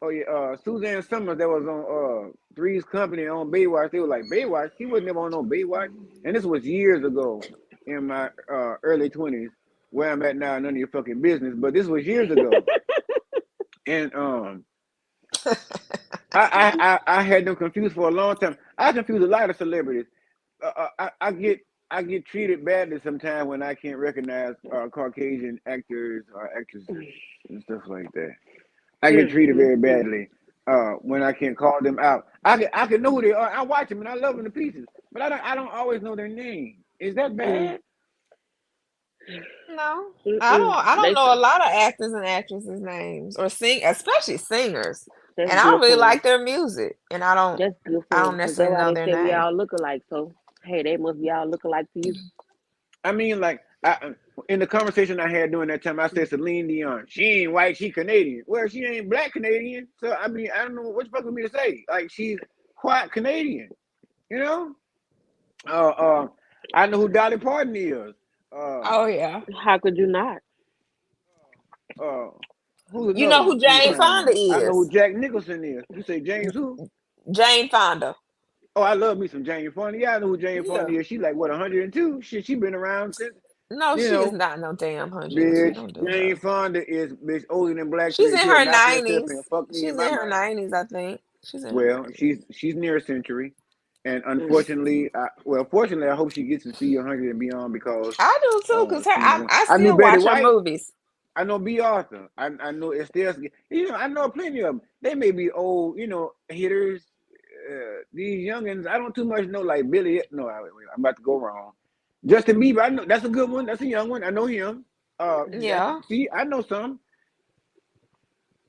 oh yeah, Suzanne Summers that was on Three's Company on Baywatch. They were like, Baywatch? She wasn't never on no Baywatch. And this was years ago in my early 20s, where I'm at now, none of your fucking business. But this was years ago. And I had them confused for a long time. I confuse a lot of celebrities. I get treated badly sometimes when I can't recognize Caucasian actors or actresses and stuff like that. I get Mm, treated mm, very mm. badly when I can't call them out. I can know who they are. I watch them and I love them to pieces, but I don't always know their name. Is that Mm, bad? No, mm-mm. I don't They, know a lot of actors and actresses' names or especially singers. that's And I good really for 'em. like their music, and That's good I for don't them. Cause that's necessarily why know they their say we name. all look alike. So, hey, they must be all look alike to you. I mean, like in the conversation I had during that time, I said Celine Dion. She ain't white. She Canadian. Well, she ain't black Canadian. So I mean, I don't know what the fuck for me to say. Like she's white Canadian. You know. Uh, uh, I know who Dolly Parton is. Oh Um, yeah. How could you not? uh, who's You another know who one? Let me Jane find Fonda one. I know who is? Jack Nicholson is. You say James who? Jane Fonda. Oh, I love me some Jane Fonda. Yeah, I know who Jane Fonda Yeah. is. She like what 102? Shit, she been around since No, you she is know. not no damn 102. Bitch, Don't do Jane her. Fonda is bitch older than Black She's Three. in She'll her knock herself and 90s. fuck me She's in my in her mouth. 90s, I think. She's in her Well, 90s. she's near a century, and Mm. unfortunately, fortunately, I hope she gets to see 100 and beyond because I do too, cause her she's one. I I knew still Betty watch her White. movies. I know B. Arthur. I know Estelle. You know, I know plenty of them. They may be old, hitters. These youngins, I don't too much know like Billy. No, I'm about to go wrong. Justin Bieber, I know that's a good one. That's a young one. I know him. Yeah. See, I know some.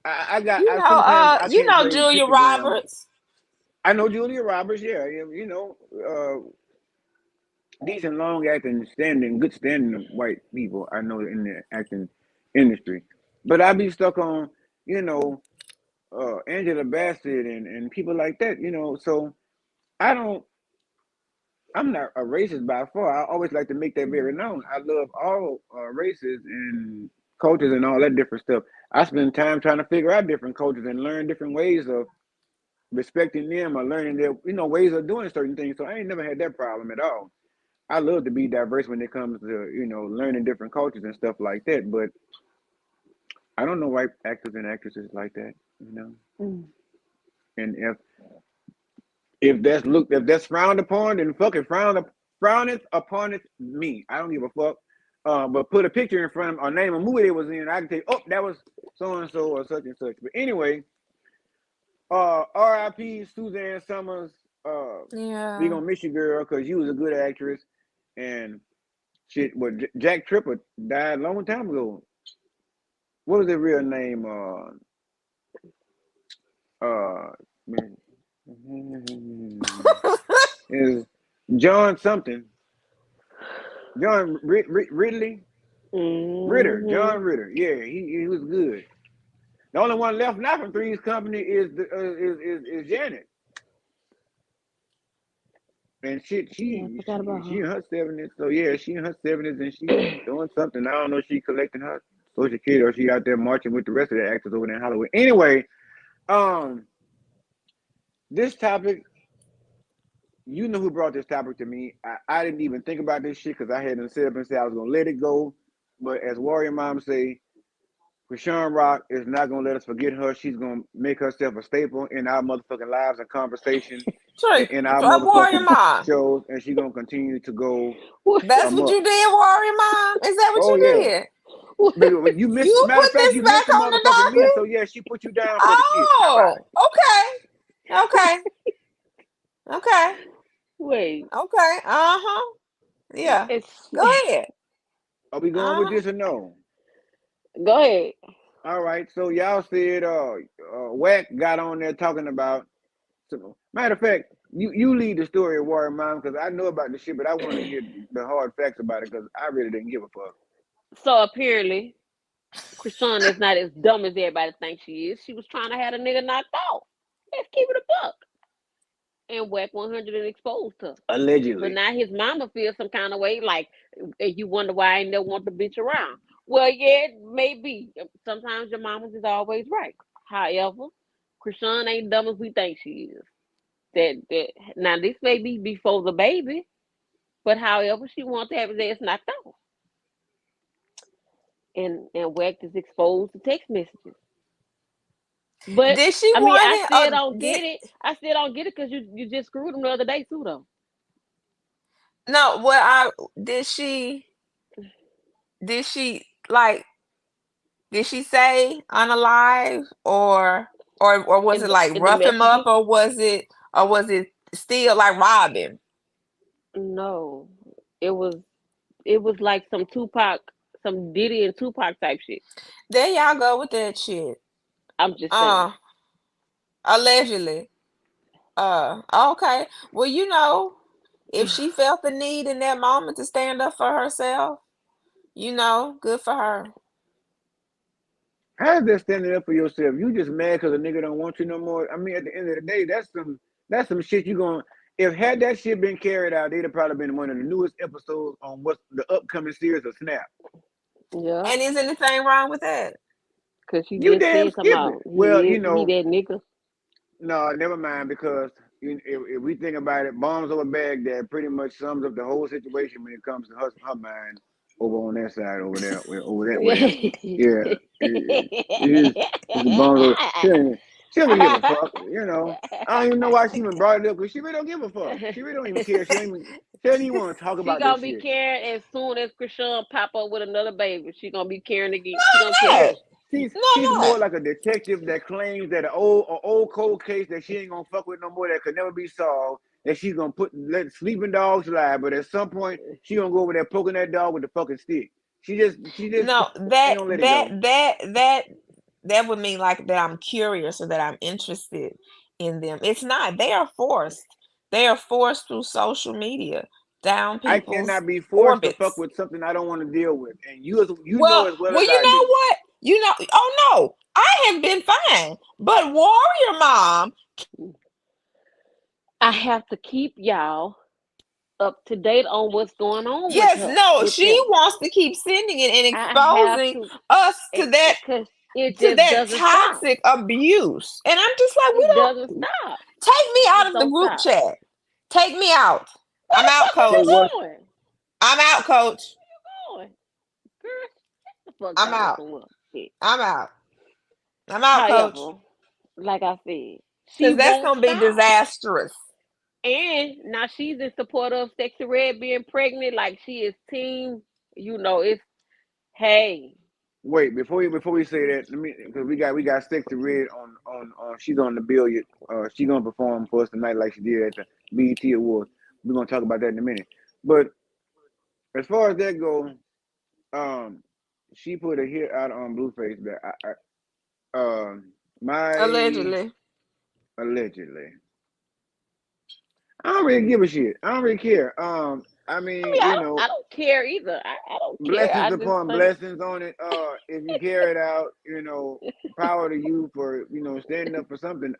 I sometimes I You can't know play Julia pictogram. Roberts. I know Julia Roberts. Yeah, decent, long acting, good standing white people I know in the acting industry. But I be stuck on, you know, Angela Bassett and people like that, So I don't, I'm not a racist by far. I always like to make that very known. I love all races and cultures and all that different stuff. I spend time trying to figure out different cultures and learn different ways of respecting them or learning their, ways of doing certain things. So I ain't never had that problem at all. I love to be diverse when it comes to learning different cultures and stuff like that. But I don't know white actors and actresses like that, you know. Mm. And if that's frowned upon, then fucking frowneth upon it me. I don't give a fuck. But put a picture in front of them or name a movie they was in. I can tell you, oh, that was so and so or such and such. But anyway, R.I.P. Suzanne Summers. We Yeah. gonna miss you, girl, because you was a good actress and shit. Well, Jack Tripper died a long time ago. What was his real name? Uh, is John something? John Ridley Ritter. Mm-hmm. John Ritter. Yeah, he was good. The only one left now from Three's Company is Janet. And shit, Yeah, I forgot about she her. in her 70s. So yeah, she in her 70s and she doing something. I don't know if she collecting her Social Security or she out there marching with the rest of the actors over there in Hollywood. Anyway, um, this topic, you know who brought this topic to me. I didn't even think about this shit because I hadn't set up and say I was gonna let it go. But as Warrior Mom say, Krishan Rock is not gonna let us forget her. She's gonna make herself a staple in our motherfucking lives and conversation True. in our A warrior motherfucking mom. shows, and she's gonna continue to go That's what amok. you did, warrior mom. Is that what Oh you yeah, did? baby. When you missed, You matter put of fact, this you missed back the on the motherfucking meeting. So docket? yeah, she put you down for the shit. How about Oh, it? okay. Okay. Okay. Wait, Okay. Uh-huh. Yeah. it's Go ahead. Are we going with Uh-huh. this or no? go ahead. All right. So y'all said, Wack got on there talking about. So, matter of fact, you lead the story of Warrior Mom because I know about the shit, but I want to hear the hard facts about it because I really didn't give a fuck. So apparently, Krishan is not as dumb as everybody thinks she is. She was trying to have a nigga knocked off. Let's keep it a buck. And Whack 100 and exposed her. But Allegedly. now his mama feels some kind of way, like, and you wonder why I never want the bitch around. Well, yeah, maybe. Sometimes your mama's is always right. However, Krishan ain't dumb as we think she is. That now this may be before the baby, but however she wants to have his ass knocked off. And Wack is exposed to text messages. But Did she I mean, want I it still or don't did get it. I still don't get it because you just screwed him the other day too, though. no, what I did she like did she say on a live or was it like In the rough him up messages, or was it still like rob him? no, it was it was like some Tupac, some Diddy and Tupac type shit. There y'all go with that shit. I'm just saying. Uh allegedly. Okay. Well, if she felt the need in that moment to stand up for herself, good for her. How's that standing up for yourself? You just mad because a nigga don't want you no more. I mean, at the end of the day, that's some shit you going. If had that shit been carried out, they'd have probably been one of the newest episodes on what's the upcoming series of Snap. Yeah, And is anything wrong with that? because she You just damn said skipped something it. about Well, he that nigga. no, never mind because if we think about it, bombs over Baghdad pretty much sums up the whole situation when it comes to her mind over on that side over there, over that way. Yeah, it's the bombs over. She don't give a fuck. I don't even know why she even brought it up because she really don't give a fuck. She really don't even care. She don't even want to talk She about that gonna be shit. caring as soon as Krishan pop up with another baby. She gonna be caring again. She gonna No, care Yeah, again. what? she's No, more what? like a detective that claims that an old cold case that she ain't gonna fuck with no more that could never be solved. That she's gonna let sleeping dogs lie, but at some point she gonna go over there poking that dog with the fucking stick. She just No, ain't that gonna let it that go. that that that would mean like that I'm curious or that I'm interested in them. It's not. They are forced. They are forced through social media down I people's cannot be forced to fuck orbits. with something I don't want to deal with, and you know Well, as well well, as you I know do. what? Oh no, I have been fine. But Warrior Mom, I have to keep y'all up to date on what's going on with yes, her, no, with she them. wants to keep sending it and I have exposing to, us because it to just that doesn't stop. toxic abuse. And I'm just like, we It doesn't don't stop. take me It out just of the don't group stop. chat. Take me out. Where I'm the out, fuck are So you coach. what's going? I'm out, coach. Where you going? Girl, get the fuck I'm down out. somewhere. Shit. I'm out. I'm out, coach. However, like I said, she Because that's won't gonna be stop. disastrous. And now she's in support of Sexy Red being pregnant, like she is team. It's hey. wait before we say that? Let me because we got Sexy Red on she's on the billiard. She gonna perform for us tonight like she did at the BET Awards. We're gonna talk about that in a minute. But as far as that goes, um, she put a hit out on Blueface that my Allegedly. allegedly. I don't really give a shit. I don't really care. I I mean, mean, I don't care either. I don't care. blessings I just upon think blessings on it. If you carry it out, power to you for standing up for something.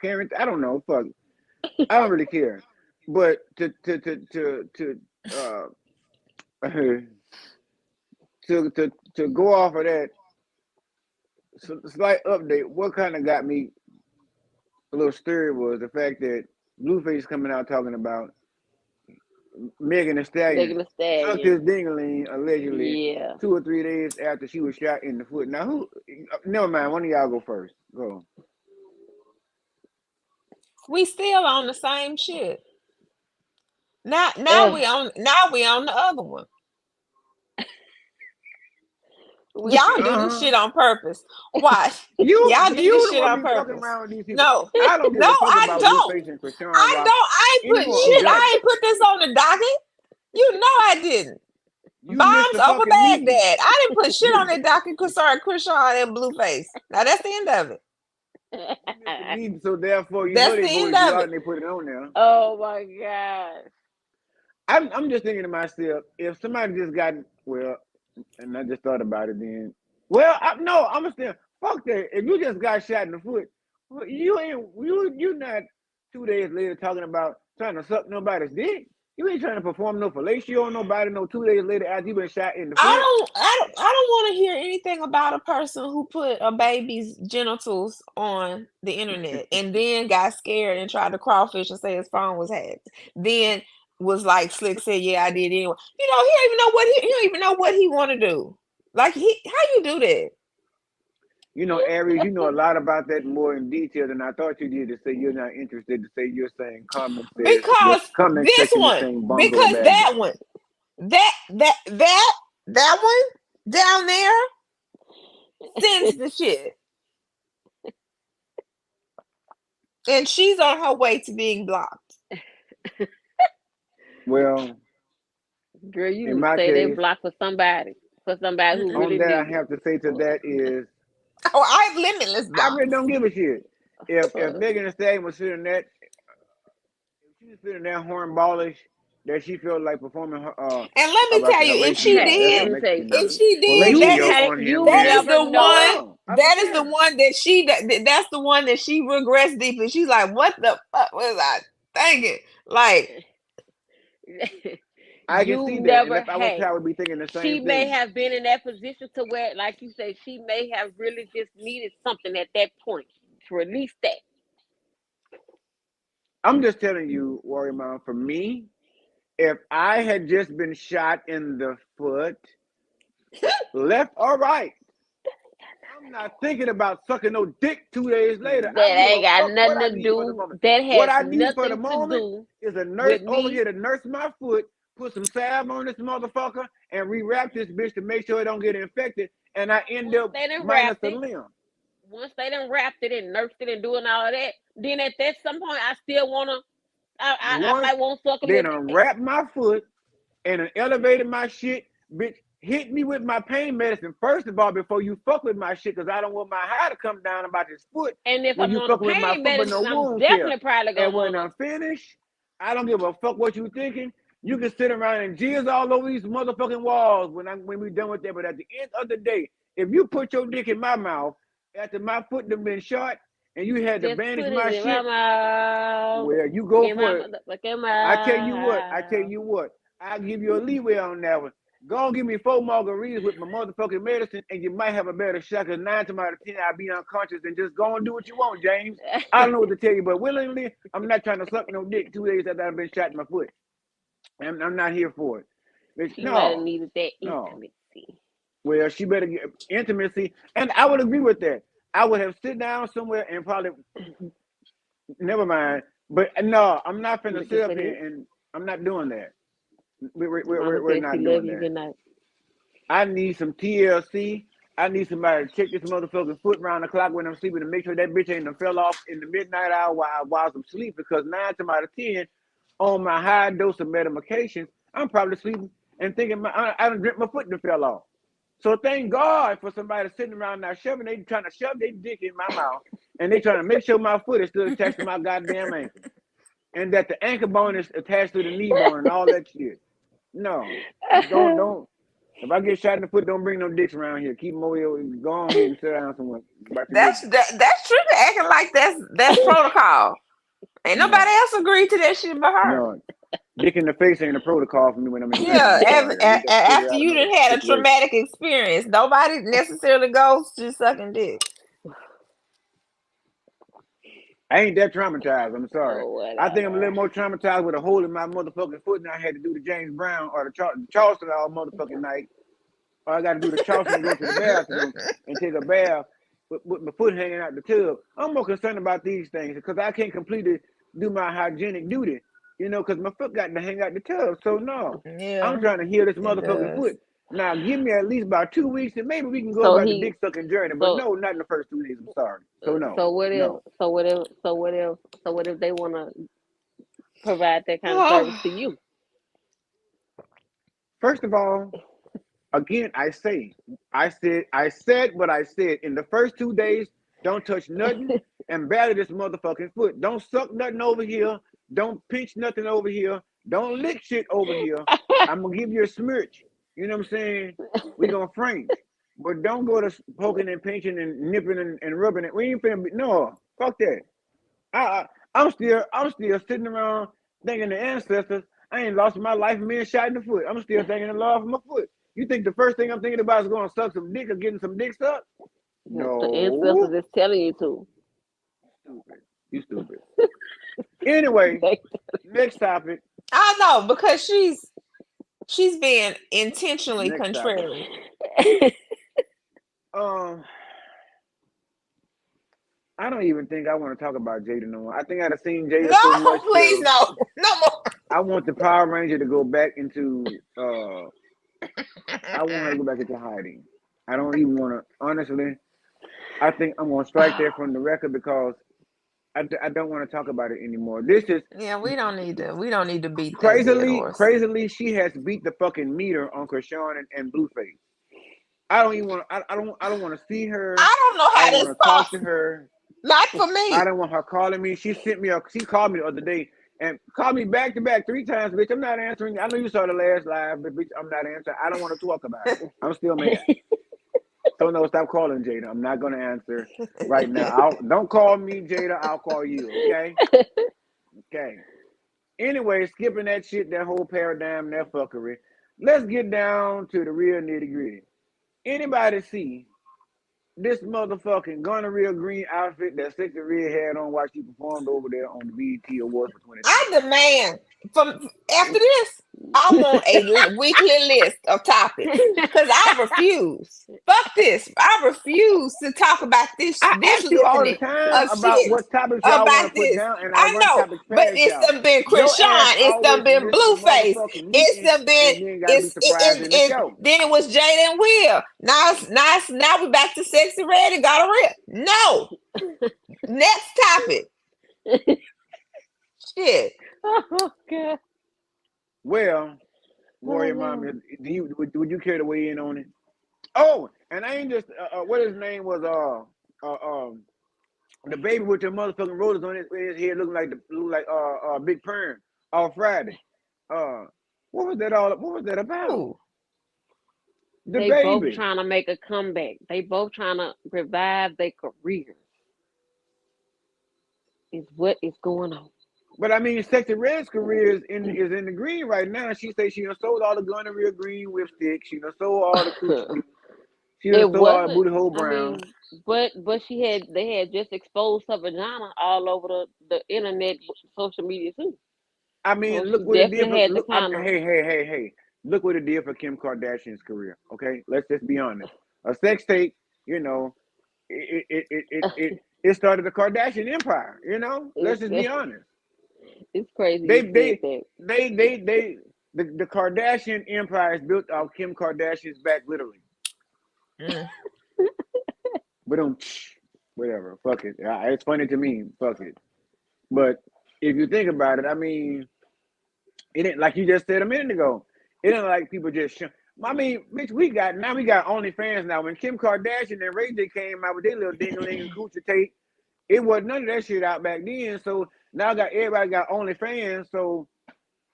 Parents, I don't know. Fuck, I don't really care. But to uh to go off of that slight update, what kind of got me a little stirred was the fact that Blueface coming out talking about Megan Thee Megan Stallion Thee sucked Stallion. his dingling allegedly Yeah. 2 or 3 days after she was shot in the foot. Now who? Never mind. One of y'all go first. Go. We still on the same shit. Now Ugh. we on the other one. We Y'all do this Uh huh. shit on purpose. Why? Y'all do this You the shit one on be fucking purpose. around with these people. No, I don't give no, a fuck I about don't. Blueface and Krishan Rock I ain't putting anymore. I'm shit. done. I ain't put this on the docket. You know I didn't. You missed Bombs the over fucking meeting. Baghdad. I didn't put shit on that docket concerning Krishan and Blueface. Now that's the end of it. You missed the meeting, so therefore you know That's they the end voted you of out it. and they put it on there. Oh my gosh. I'm just thinking to myself, if somebody just got well, and I just thought about it then. Well, no, I'm still fuck that. If you just got shot in the foot, well, you not 2 days later talking about trying to suck nobody's dick. You ain't trying to perform no fellatio on nobody no 2 days later after you been shot in the foot. I don't want to hear anything about a person who put a baby's genitals on the internet and then got scared and tried to crawfish and say his phone was hacked. Then was like Slick said, yeah, I did anyway. You know, he don't even know what he want to do. Like how you do that? You know, Aries, you know a lot about that more in detail than I thought you did to say you're not interested, to say you're saying your Because comment this section is one, saying bungo because bag that bag. one, that one down there sends the shit. And she's on her way to being blocked. Well, Girl, you in need to my say they case, blocked for somebody. For somebody who on really that I need it. have to say to that is Oh, I have limitless I really blocks. don't give a shit. If Fuck. Megan Thee Stallion was sitting that if she was sitting there hornballish that she felt like performing her And let me about tell the you, Hey, that's let a me tell you Mexican something. You fellatio can't. on him, You that is then never the know. one no, I'm that's the one that she regrets deeply. She's like, what the fuck was I thinking? Like, I can You see that, and never. if I was her, I Hey, would be thinking the she same may thing. have been in that position to where, like you said, she may have really just needed something at that point to release that. I'm just telling you, Warrior Mom, for me, if I had just been shot in the foot, left or right, I'm not thinking about sucking no dick 2 days later. I That don't give ain't a got fuck what nothing I to need for the do. moment. That What has I need for the nothing to moment do is a nurse with over me. here to nurse my foot, put some salve on this motherfucker, and rewrap this bitch to make sure it don't get infected, and I end Once up they done minus wrapped a it, limb. wrapped it and nursed it and doing all of that, then at that some point I still wanna. I Once might want to suck a they little done dick. wrapped my foot and done elevated my shit, bitch, hit me with my pain medicine first of all before you fuck with my shit, because I don't want my high to come down about this foot And if when I'm you on the fucking with my pain foot, but no medicine, I'm wound care. definitely probably And gonna when wanna. I'm finished, I don't give a fuck what you thinking. You can sit around and jizz all over these motherfucking walls when we done with that. But at the end of the day, if you put your dick in my mouth after my foot done been shot and you had to Just bandage put it my in my shit, mouth. well, you go In my for it. motherfucking I tell you what, I tell mouth. you what, I'll give you a leeway on that one. Go on, give me 4 margaritas with my motherfucking medicine, and you might have a better shot. Cause 9 times out of 10, I'll be unconscious and just go and do what you want, James. I don't know what to tell you, but willingly, I'm not trying to suck no dick 2 days after I've been shot in my foot. I'm not here for it. She might have No, needed that no. intimacy. Well, she better get intimacy, and I would agree with that. I would have sit down somewhere and probably never mind. But no, I'm not finna What you sit up say here this? and I'm not doing that. We're, we're, Mama we're, we're said she not love doing you. that. Good night. I need some TLC. I need somebody to check this motherfucking foot round the clock when I'm sleeping to make sure that bitch ain't done fell off in the midnight hour while I'm sleeping. Because 9 times out of 10, on my high dose of medications, I'm probably sleeping and thinking I done dreamt my foot and fell off. So thank God for somebody sitting around now shoving, they trying to shove their dick in my mouth, and they trying to make sure my foot is still attached to my goddamn ankle, and that the ankle bone is attached to the knee bone and all that shit. No, don't. If I get shot in the foot, don't bring no dicks around here. Keep them over here. Go on ahead and sit down somewhere about your business. that's Trippy acting like that's protocol. Ain't nobody No, else agreed to that shit but her. no. Dick in the face ain't a protocol for me when I'm in pain. Yeah, I'm sorry. We got to figure after out you another done had a situation. traumatic experience, nobody necessarily goes to sucking dick. I ain't that traumatized. I'm sorry. Oh, I think I'm a whatever. little more traumatized with a hole in my motherfucking foot than I had to do the James Brown or the Charleston all motherfucking night. Or I got to do the Charleston and go to the bathroom and take a bath with my foot hanging out the tub. I'm more concerned about these things because I can't completely do my hygienic duty, because my foot got to hang out the tub. So no, I'm Yeah, trying to heal this it motherfucking does. foot. Now give me at least about 2 weeks and maybe we can go So about the he dick sucking journey. But so no, not in the first 2 days. I'm sorry. So no, so what if no. so what if so what if so what if they want to provide that kind of service Oh, to you? First of all, again, I said what I said. In the first 2 days, don't touch nothing and battle this motherfucking foot. Don't suck nothing over here. Don't pinch nothing over here. Don't lick shit over here. I'm gonna give you a smirch. You know what I'm saying? We gonna French. But don't go to poking and pinching and nipping and rubbing it. We ain't finna be no, fuck that. I'm still sitting around thinking the ancestors. I ain't lost my life from being shot in the foot. I'm still thinking the Lord for my foot. You think the first thing I'm thinking about is going to suck some dick or getting some dick sucked? The ancestors No. is telling you to. Stupid. You stupid. Anyway, next topic. I know because she's being intentionally Next topic. contrary. Um, I don't even think I want to talk about Jada no more. I think I've seen Jada so No, much please, till no, no more. I want the Power Ranger to go back into I want her to go back into hiding. I don't even want to honestly. I think I'm gonna strike that from the record because I don't want to talk about it anymore. This is Yeah, we don't need to beat that dead crazily, horse. crazily. She has beat the fucking meter on Krishan and Blueface. I don't even want. I don't want to see her. I don't know I how don't that's want to talk to possible. her. Not for I me. don't want her calling me. She called me the other day and called me back to back 3 times, bitch. I'm not answering. I know you saw the last live, but bitch, I'm not answering. I don't want to talk about it. I'm still mad. So no, stop calling Jada. I'm not gonna answer right now. Don't call me, Jada. I'll call you. Okay. Okay. Anyway, skipping that shit, that whole paradigm, that fuckery. Let's get down to the real nitty gritty. Anybody see this motherfucking gonorrhea green outfit that Sexy Red had on while she performed over there on the BET Awards for I 2020? demand from after this, I want a weekly list of topics because I refuse. Fuck this. I refuse to talk about this I this ask you all the litany time of about shit what topics y'all want about to put this. down, and I I run know, topics but past it's y'all. done been Your ass Krishan, it's done always been miss the Blueface, motherfucking it's meeting done been and then gotta be surprised in the it's show. then it was Jada and Will. Now we back to Sexy Red and got a rip. No. Next topic. Shit. Oh God. Well, Oh Warrior Mom, Lord. would you care to weigh in on it? Oh, and I ain't just what his name was the baby with the motherfucking rollers on his head looking like Big Perm all Friday. Uh, what was that all? What was that about? Ooh. The They both baby. trying to make a comeback. They both trying to revive their careers. Is what is going on. But I mean, Sexy Red's career is in the green right now. She say she done sold all the gonorrhea green whipsticks. She done sold all the coochie juice. She done It sold all the wasn't. booty hole I brown. mean, but they had just exposed her vagina all over the internet, social media too. I So mean, she look what it did definitely for had to look. kind of. Hey. Look what it did for Kim Kardashian's career. Okay, let's just be honest. A sex tape, you know, it started the Kardashian empire. Let's It's just be honest. it's crazy They you said they that. the Kardashian empire is built off Kim Kardashian's back, literally. Mm. But whatever. Fuck it. It's funny to me. Fuck it. But if you think about it, I mean, it ain't like you just said a minute ago. It ain't like people just. I mean, bitch, we got OnlyFans now. When Kim Kardashian and Ray J came out with their little ding-a-ling and coochie tape, it wasn't none of that shit out back then. So now everybody got OnlyFans. So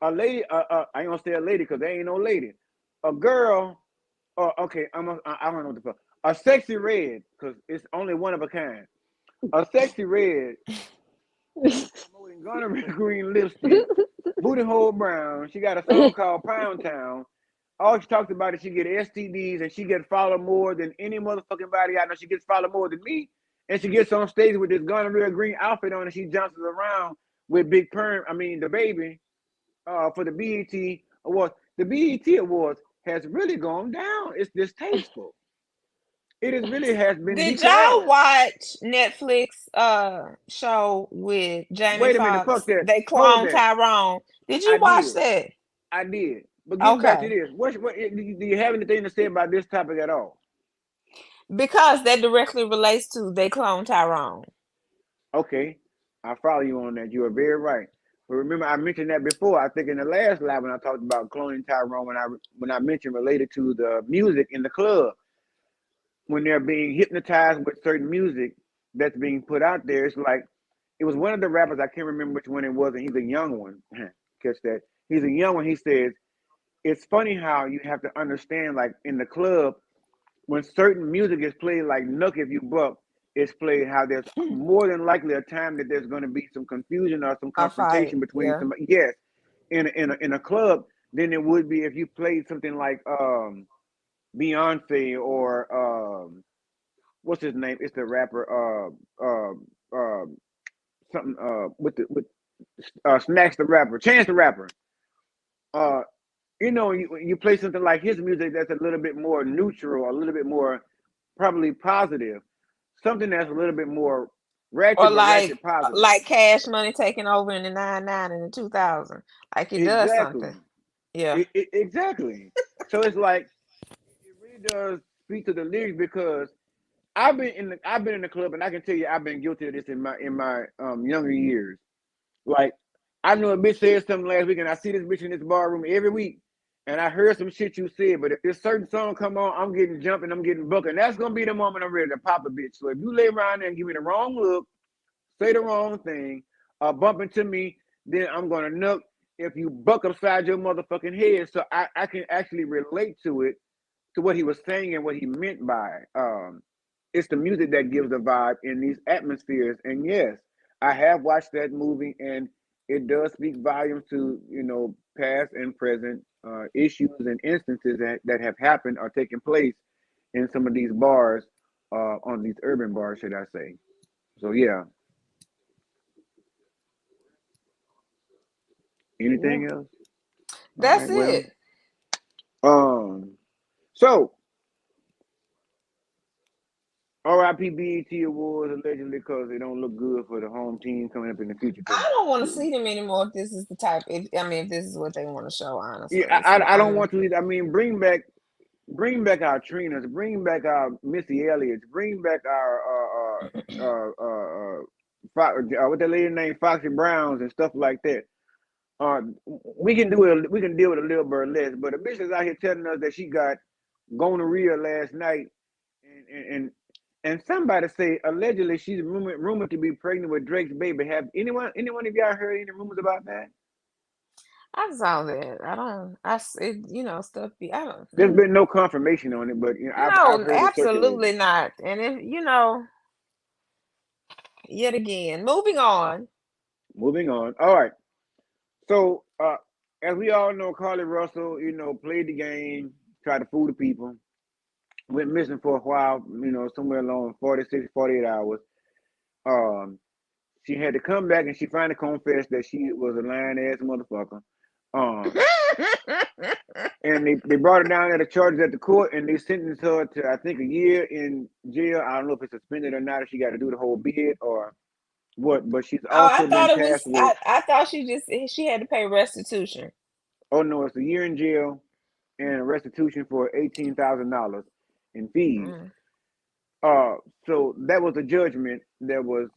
a lady, I ain't gonna say a lady because there ain't no lady. A girl, okay, I don't know what the fuck. A sexy red because it's only one of a kind. A sexy red promoting gonorrhea green lipstick, booty hole brown. She got a song called Pound Town. All she talks about is she get STDs and she get followed more than any motherfucking body I know. She gets followed more than me, and she gets on stage with this gonorrhea green outfit on, and she jumps around with Big Perm. I mean, the baby, for the BET Awards. The BET Awards has really gone down. It's distasteful. It is really has been Did y'all declassed. watch Netflix show with Jamie Wait a minute, fuck Foxx? that. They Hold cloned that. Tyrone. Did you I watch did. that? I did. But getting back to Okay. this, do you have anything to say about this topic at all? Because that directly relates to they cloned Tyrone. Okay, I follow you on that. You are very right. But remember, I mentioned that before. I think in the last live when I talked about cloning Tyrone, when I mentioned related to the music in the club, when they're being hypnotized with certain music that's being put out there, it's like it was one of the rappers. I can't remember which one it was, and he's a young one. Catch that? He's a young one. He says it's funny how you have to understand, like in the club, when certain music is played, like Nook If You Buck is played, how there's more than likely a time that there's going to be some confusion or some A fight. confrontation between Yeah. some. Yes, in a club than it would be if you played something like Beyonce or what's his name? It's the rapper something with Snacks the rapper, Chance the rapper. Uh, you play something like his music that's a little bit more neutral, a little bit more probably positive, something that's a little bit more Or ratchet but ratchet positive. like Cash Money taking over in the 99 and the 2000. Like it does Exactly. something. Yeah. Exactly. So it's like it really does speak to the lyrics because I've been in the club and I can tell you I've been guilty of this in my younger years. Like I know a bitch said something last week and I see this bitch in this bar room every week and I heard some shit you said, but if this certain song come on, I'm getting jumping, I'm getting booked, and that's gonna be the moment I'm ready to pop a bitch. So if you lay around there and give me the wrong look, say the wrong thing, bump into me, then I'm gonna nook if you buck upside your motherfucking head. So I can actually relate to it, to what he was saying and what he meant by it's the music that gives the vibe in these atmospheres. And yes, I have watched that movie and it does speak volumes to, past and present issues and instances that have happened or taken place in some of these bars, on these urban bars, should I say. So yeah. Yeah. Anything else? All That's right. Well, it. um, so RIP BET Awards allegedly because they don't look good for the home team coming up in the future. Because I don't want to see them anymore if this is the type if this is what they want to show, yeah, honestly. I don't want to either. I mean, bring back our Trinas, bring back our Missy Elliott's, bring back our what that lady named Foxy Browns and stuff like that. Uh, we can do it. We can deal with a little burlesque, but a bitch is out here telling us that she got gonorrhea last night, and and somebody say allegedly she's rumored to be pregnant with Drake's baby. Have anyone of y'all heard any rumors about that? I saw that. I don't. Stuff. I don't. There's been no confirmation on it, but I've No, heard it circulating. absolutely not. And if yet again, moving on. Moving on. All right. So as we all know, Carlee Russell, played the game, tried to fool the people, went missing for a while, somewhere along 46, 48 hours. Um, she had to come back and she finally confessed that she was a lying ass motherfucker. Um, and they brought her down at the charges at the court and they sentenced her to I think a year in jail. I don't know if it's suspended or not, if she got to do the whole bid or what, but she's Oh, I also been thought it tasked was. with, I thought she had to pay restitution. oh no, it's a year in jail and a restitution for $18,000 in fees. Mm. Uh, so that was a judgment that was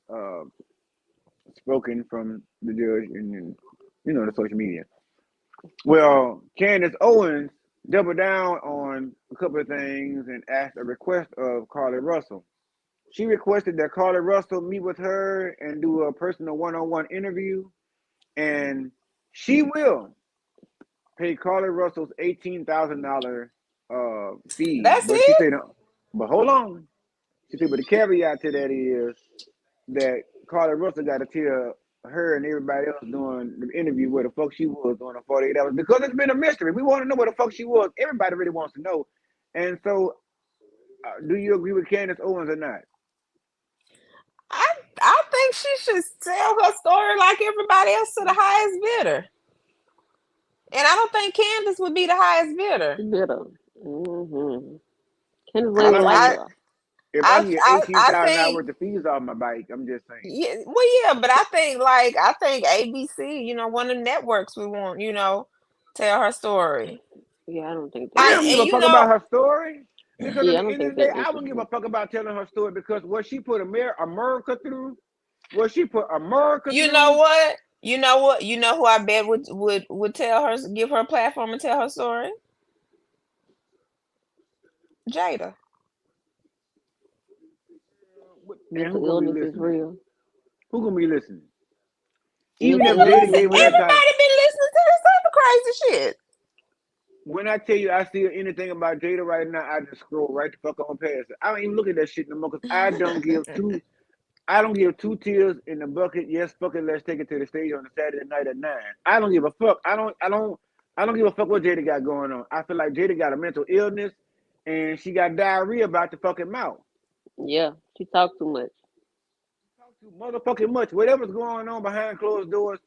spoken from the judge in the social media. Well, Candace Owens doubled down on a couple of things and asked a request of Carlee Russell. She requested that Carlee Russell meet with her and do a personal one-on-one interview, and she will pay Carlee Russell's $18,000 fees. That's But she it. said, but hold on. She said, but the caveat to that is that Carlee Russell got to tell her and everybody else doing the interview where the fuck she was during the 48 hours because it's been a mystery. We want to know where the fuck she was. Everybody really wants to know. And so, do you agree with Candace Owens or not? she should tell her story like everybody else to the highest bidder. And I don't think Candace would be the highest bidder. Bitter. Mm-hmm. Candace I wouldn't I even don't like need I her. if I I can get I, eighteen I thousand dollars worth think of fees off my bike. I'm just saying. yeah, well yeah, but I think ABC, one of the networks we want, tell her story. Yeah, I don't think We they. I don't give and a fuck about her story because at Yeah, I the don't end of think the day, they're I wouldn't give interested. a fuck about telling her story because what she put America through, what she put America you know through. what? You know what? You know who I bet would tell her, give her a platform and tell her story? Jada. And who Mental gonna be illness is listening? real. Who gonna be listening? Even Mental if illness Jada is gave her that real. type, Everybody been listening to this type of crazy shit. when I tell you I see anything about Jada right now, I just scroll right the fuck on past it. I don't even look at that shit no more because I don't give two tears in the bucket. Yes, fuck it. Let's take it to the stage on a Saturday night at 9. I don't give a fuck. I don't give a fuck what Jada got going on. I feel like Jada got a mental illness, and she got diarrhea about the fucking mouth. Yeah, she talks too much. Talk too motherfucking much. Whatever's going on behind closed doors,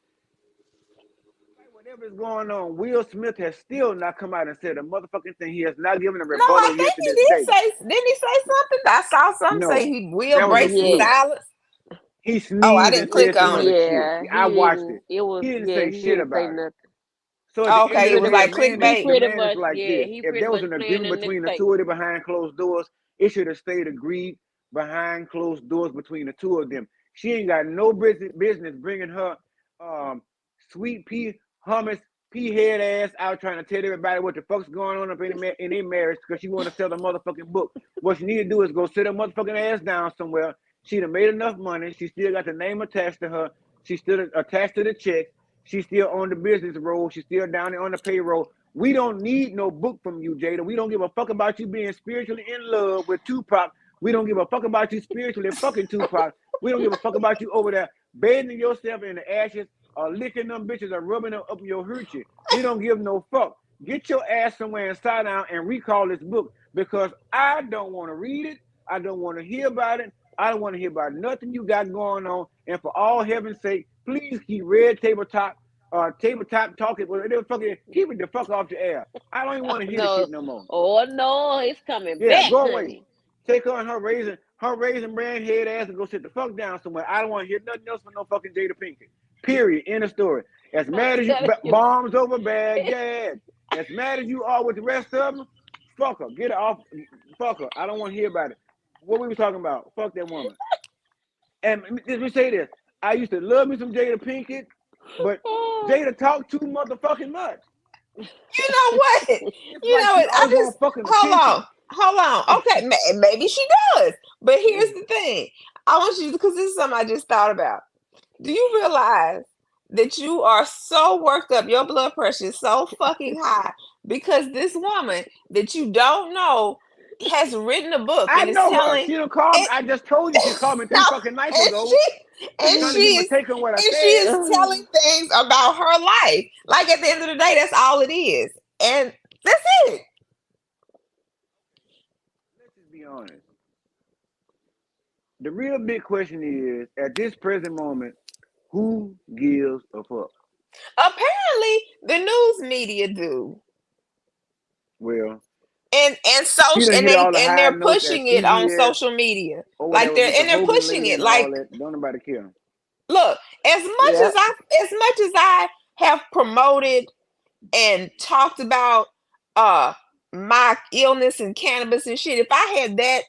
like whatever's going on, Will Smith has still not come out and said a motherfucking thing. He has not given a No, I rebuttal think yet to he this did day. say. Didn't he say something? I saw something say No, he will that was a break the Yeah, fluke. silence. He Oh, I sneezed and didn't click said some on other it. shit. yeah, I he watched didn't. it. It was He didn't yeah, say he shit didn't say about it. nothing. So at Oh, the end okay, He it of the was day, pretty, the like man he is clickbait. the pretty man is much, like yeah, this. he If pretty there was much an playing agreement in this between the space. two of them behind closed doors, it should have stayed agreed behind closed doors between the two of them. She ain't got no business bringing her um, sweet pea hummus pea head ass out trying to tell everybody what the fuck's going on up in their marriage because she want to sell the motherfucking book. What she need to do is go sit her motherfucking ass down somewhere. She done made enough money. She still got the name attached to her. She's still attached to the check. She's still on the business roll. She's still down there on the payroll. We don't need no book from you, Jada. We don't give a fuck about you being spiritually in love with Tupac. We don't give a fuck about you spiritually fucking Tupac. We don't give a fuck about you over there bathing yourself in the ashes or licking them bitches or rubbing them up your hoochie. We don't give no fuck. Get your ass somewhere and sit down and recall this book because I don't want to read it. I don't want to hear about it. I don't want to hear about nothing you got going on. And for all heaven's sake, please keep red tabletop talking. Whatever fucking keep it the fuck off the air. I don't even want to hear the No, shit no more. oh no, it's coming Yeah, back, go away. honey. Take her and her raising brand head ass and go sit the fuck down somewhere. I don't want to hear nothing else from no fucking Jada Pinkett. Period. End of story. As I'm mad as you telling you. bombs over Baghdad, as mad as you are with the rest of them, fuck her. Get her off. Fuck her. I don't want to hear about it. What we were talking about? Fuck that woman. And let me say this: I used to love me some Jada Pinkett, but Jada talked too motherfucking much. You know what? It's You like know she what? I always just want fucking hold attention. on, hold on. Okay, maybe she does, but here's the thing. I want you because this is something I just thought about. Do you realize that you are so worked up? Your blood pressure is so fucking high because this woman that you don't know has written a book I and is know her. telling She don't call me. it. I just told you she called me No, 3 fucking nights and ago, trying to she get my is take on what I and she said. is telling things about her life. Like at the end of the day, that's all it is, and that's it. Let's just be honest. The real big question is, at this present moment, who gives a fuck? Apparently, the news media do, Well, and she social, done and hit all the high they're notes at pushing it on CBS social media, or like whatever with the they're Hogan pushing lady it and all like that. Don't nobody care. look, Yeah. as much as I have promoted and talked about uh my illness and cannabis and shit, if I had that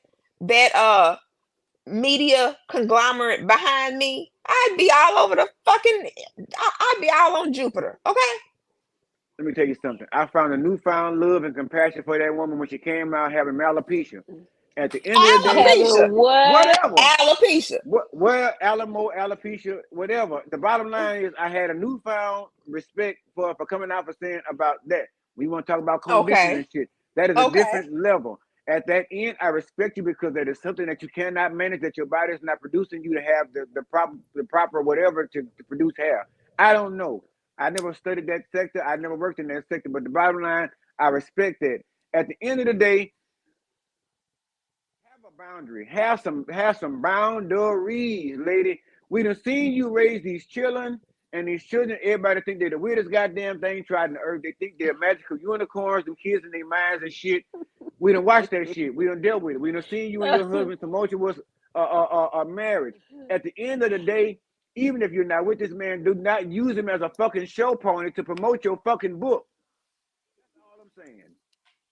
media conglomerate behind me, I'd be all over the fucking I'd be all on Jupiter. Okay? Let me tell you something. I found a newfound love and compassion for that woman when she came out having alopecia. At the end of the day, Alopecia. Having what? whatever. Alopecia. Well, Alamo, alopecia, whatever. The bottom line is, I had a newfound respect for coming out for saying about that. We want to talk about conditions and Okay. shit. That is a Okay. different level. At that end, I respect you because that is something that you cannot manage. That your body is not producing you to have the proper whatever to produce hair. I don't know. I never studied that sector. I never worked in that sector. But the bottom line, I respect that. At the end of the day, have a boundary. Have some boundaries, lady. We done seen you raise these children, and these children, everybody think they're the weirdest goddamn thing trotting the earth. They think they're magical unicorns, them kids in their minds and shit. We done watched that shit. We done dealt with it. We done seen you and your husband's tumultuous marriage. At the end of the day, even if you're not with this man, do not use him as a fucking show pony to promote your fucking book. That's all I'm saying.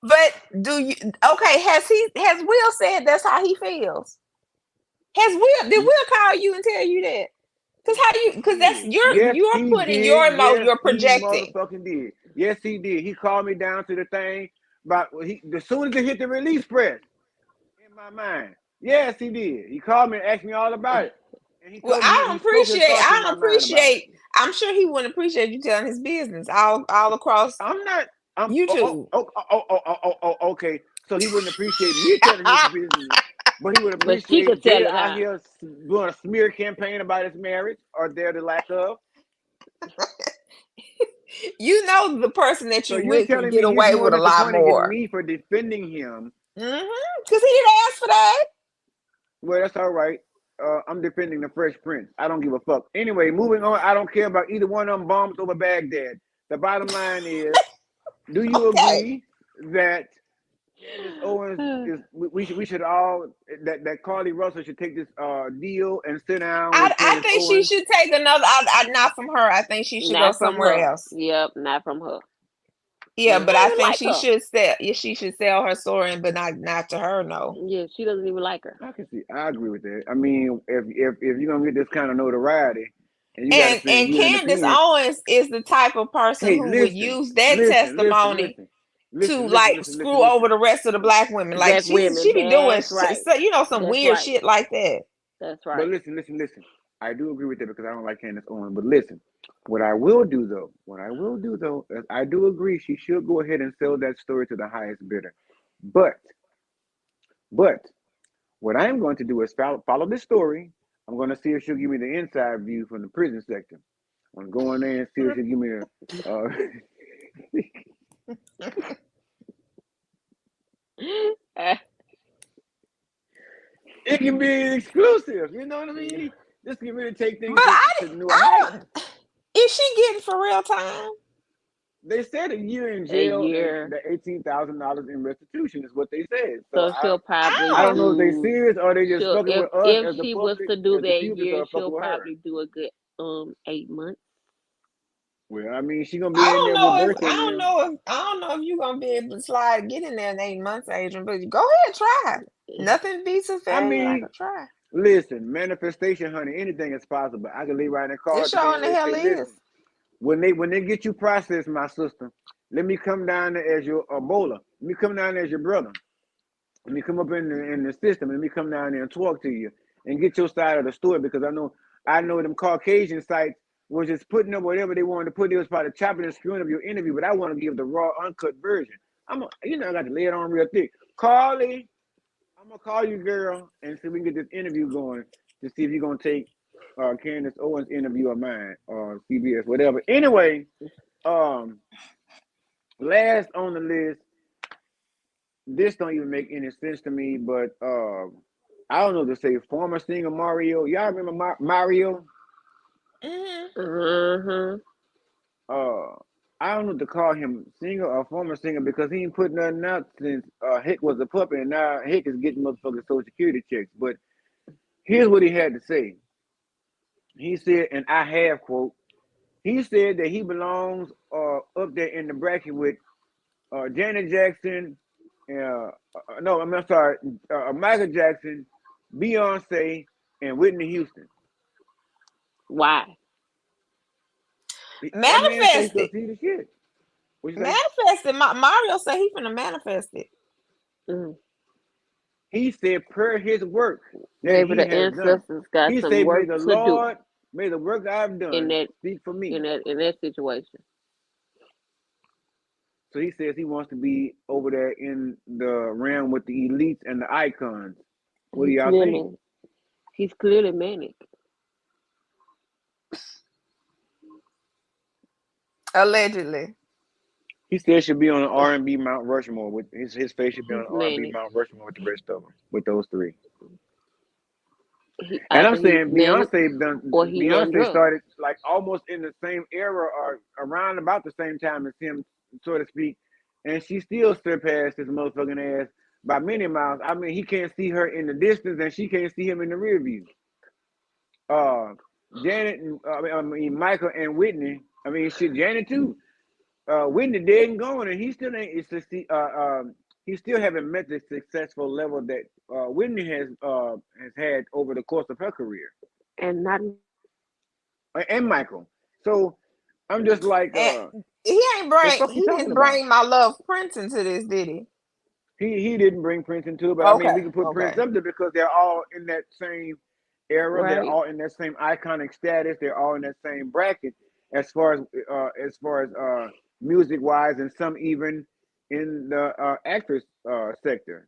But has Will said that's how he feels? Did Will call you and tell you that? Because that's Yes, you're he putting did. Yes, you're he projecting. motherfucking did. Yes, he did. He called me down to the thing about as soon as it hit the release press in my mind. Yes, he did. He called me and asked me all about it. And he Well, told me he spoke his thoughts in my mind about it. I'm sure he wouldn't appreciate you telling his business all across I'm not. YouTube. Okay. So he wouldn't appreciate me telling his business, but he would But she could appreciate tell Jada it out how. here doing a smear campaign about his marriage or the lack of. You know the person that So you you're with can telling get me he's away more with a lot disappointed in more. me for defending him? Because he didn't ask for that. Well, that's all right. I'm defending the Fresh Prince. I don't give a fuck. Anyway, moving on. I don't care about either one of them bombs over Baghdad. The bottom line is, do you Okay. agree that Candace Owens is we should all that Carlee Russel should take this deal and sit down with I Candace think she Owens? should take another. Not from her. I think she should go Not from somewhere her. else. Yep, not from her. Yeah, She but don't I even think like she her. should sell. Yeah, she should sell her story, but not to her. No. Yeah, she doesn't even like her. I can see. I agree with that. I mean, if you're gonna get this kind of notoriety, and you got to say And you an Candace opinion. Owens is the type of person Hey, who would listen, use that listen, listen, testimony listen, to listen, listen, like listen, screw listen, over listen. the rest of the black women. Like Black she women. be doing That's right. some That's weird right. shit like that. That's But right. listen, listen, listen. I do agree with that because I don't like Candace Owens. But listen, what I will do though, is I do agree she should go ahead and sell that story to the highest bidder. But, but what I am going to do is follow this story. I'm going to see if she'll give me the inside view from the prison sector. I'm going to go in there and see if she'll give me it can be exclusive. You know what I mean? This can really take things But to new I heights. don't. Is she getting for real time? They said a year in A jail and year. the $18,000 in restitution is what they said. So So she'll probably I don't know if they do. serious or they just fucking with us If as the she was public, to do as the that public year, are fucking she'll with her. probably do a good 8 months. Well, I mean, she gonna be in there with Bertha and them. I don't know if you're gonna be able to get in there in 8 months, Adrian. But go ahead, try. Nothing beats a I failure like mean, a try. listen, manifestation, honey, anything is possible. I can lay right in the It car today sure in and the they hell say, is. listen, when they get you processed, my sister, let me come down there as your Ebola. Let me come down there as your brother. Let me come up in the system. Let me come down there and talk to you and get your side of the story because I know them Caucasian sites was just putting up whatever they wanted to put. They was probably chopping and screwing up your interview, but I want to give the raw, uncut version. I got to lay it on real thick. Carlee, I'm gonna call you, girl, and see if we can get this interview going to see if you're gonna take Candace Owens' interview or mine or CBS, whatever. Anyway, last on the list. This don't even make any sense to me, but I don't know to say former singer Mario. Y'all remember Mario? Mm-hmm. Uh, I don't know to call him singer or former singer because he ain't put nothing out since Hick was a puppy, and now Hick is getting motherfucking Social Security checks. But here's what he had to say. He said, and I have quote. He said that he belongs up there in the bracket with Janet Jackson. No, I'm sorry, Michael Jackson, Beyonce, and Whitney Houston. Why? That man say he Manifested. see the shit. What you say? Manifested. Mario said he finna manifest it. Mm. He said per his work that Maybe he the has done. ancestors got He some said, work to do may the work I've in done that speak for me. in that situation. So he says he wants to be over there in the realm with the elites and the icons. What do y'all think? He's clearly manic. Allegedly. He said should be on an R&B Mount Rushmore with his face should be on He's an R&B manic. Mount Rushmore with the rest of them, with those three. And I'm either he's saying manic or he on Beyonce drugs. started like almost in the same era or around about the same time as him, so to speak, and she still surpassed his motherfucking ass by many miles. I mean, he can't see her in the distance, and she can't see him in the rear view. Uh, Janet, and, I mean Michael and Whitney. I mean, shit, Janet too. Whitney dead and gone, and he still ain't. He still haven't met the successful level that Whitney has had over the course of her career, And not and Michael. So I'm just like, And the fuck you he talking didn't about? bring my love Prince into this, did he? He didn't bring Prince into it, but I mean, we Okay, can put Prince okay. up there because they're all in that same era. They're right. all in that same iconic status. They're all in that same bracket as far as music wise, and some even in the actress sector.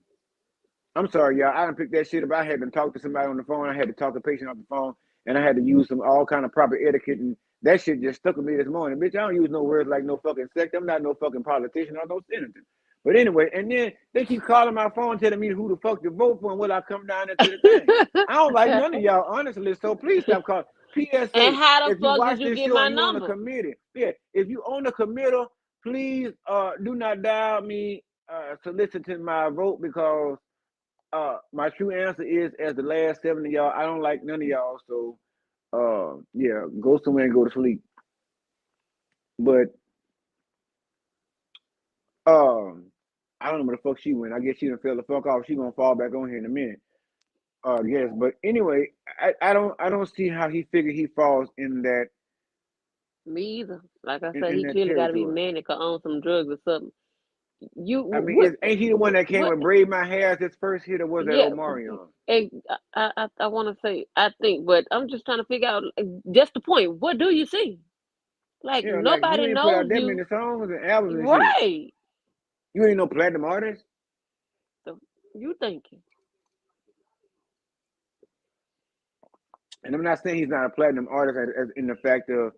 I'm sorry, y'all. I didn't pick that shit up. I had to talk to somebody on the phone. I had to talk to a patient on the phone, and I had to use some all kind of proper etiquette. And that shit just stuck with me this morning, bitch. I don't use no words like no fucking sect. I'm not no fucking politician or no senator. But anyway, and then they keep calling my phone, telling me who the fuck to vote for and will I come down there to the thing. I don't like none of y'all, honestly. So please stop calling. And PSA: how the if you fuck did watch you this get show my and you on a number? committee, yeah, if you own a committee, please do not dial me soliciting my vote because my true answer is, as the last 7 of y'all, I don't like none of y'all. So, yeah, go somewhere and go to sleep. But um, I don't know where the fuck she went. I guess she done fell the fuck off. She gonna fall back on here in a minute. Yes. But anyway, I don't see how he figured he falls Me either. Like I said, in he that clearly got to be territory. manic or on some drugs or something. You I mean, what? ain't he the one that came What? with "Braid My Hair" as his first hit, or was that Yeah. Omarion? I want to say I think, but I'm just trying to figure out just the point. What do you see? Like Yeah, like you nobody ain't put knows out that you, many songs and albums and shit. right? You ain't no platinum artist. So you thinking And I'm not saying he's not a platinum artist as in the fact of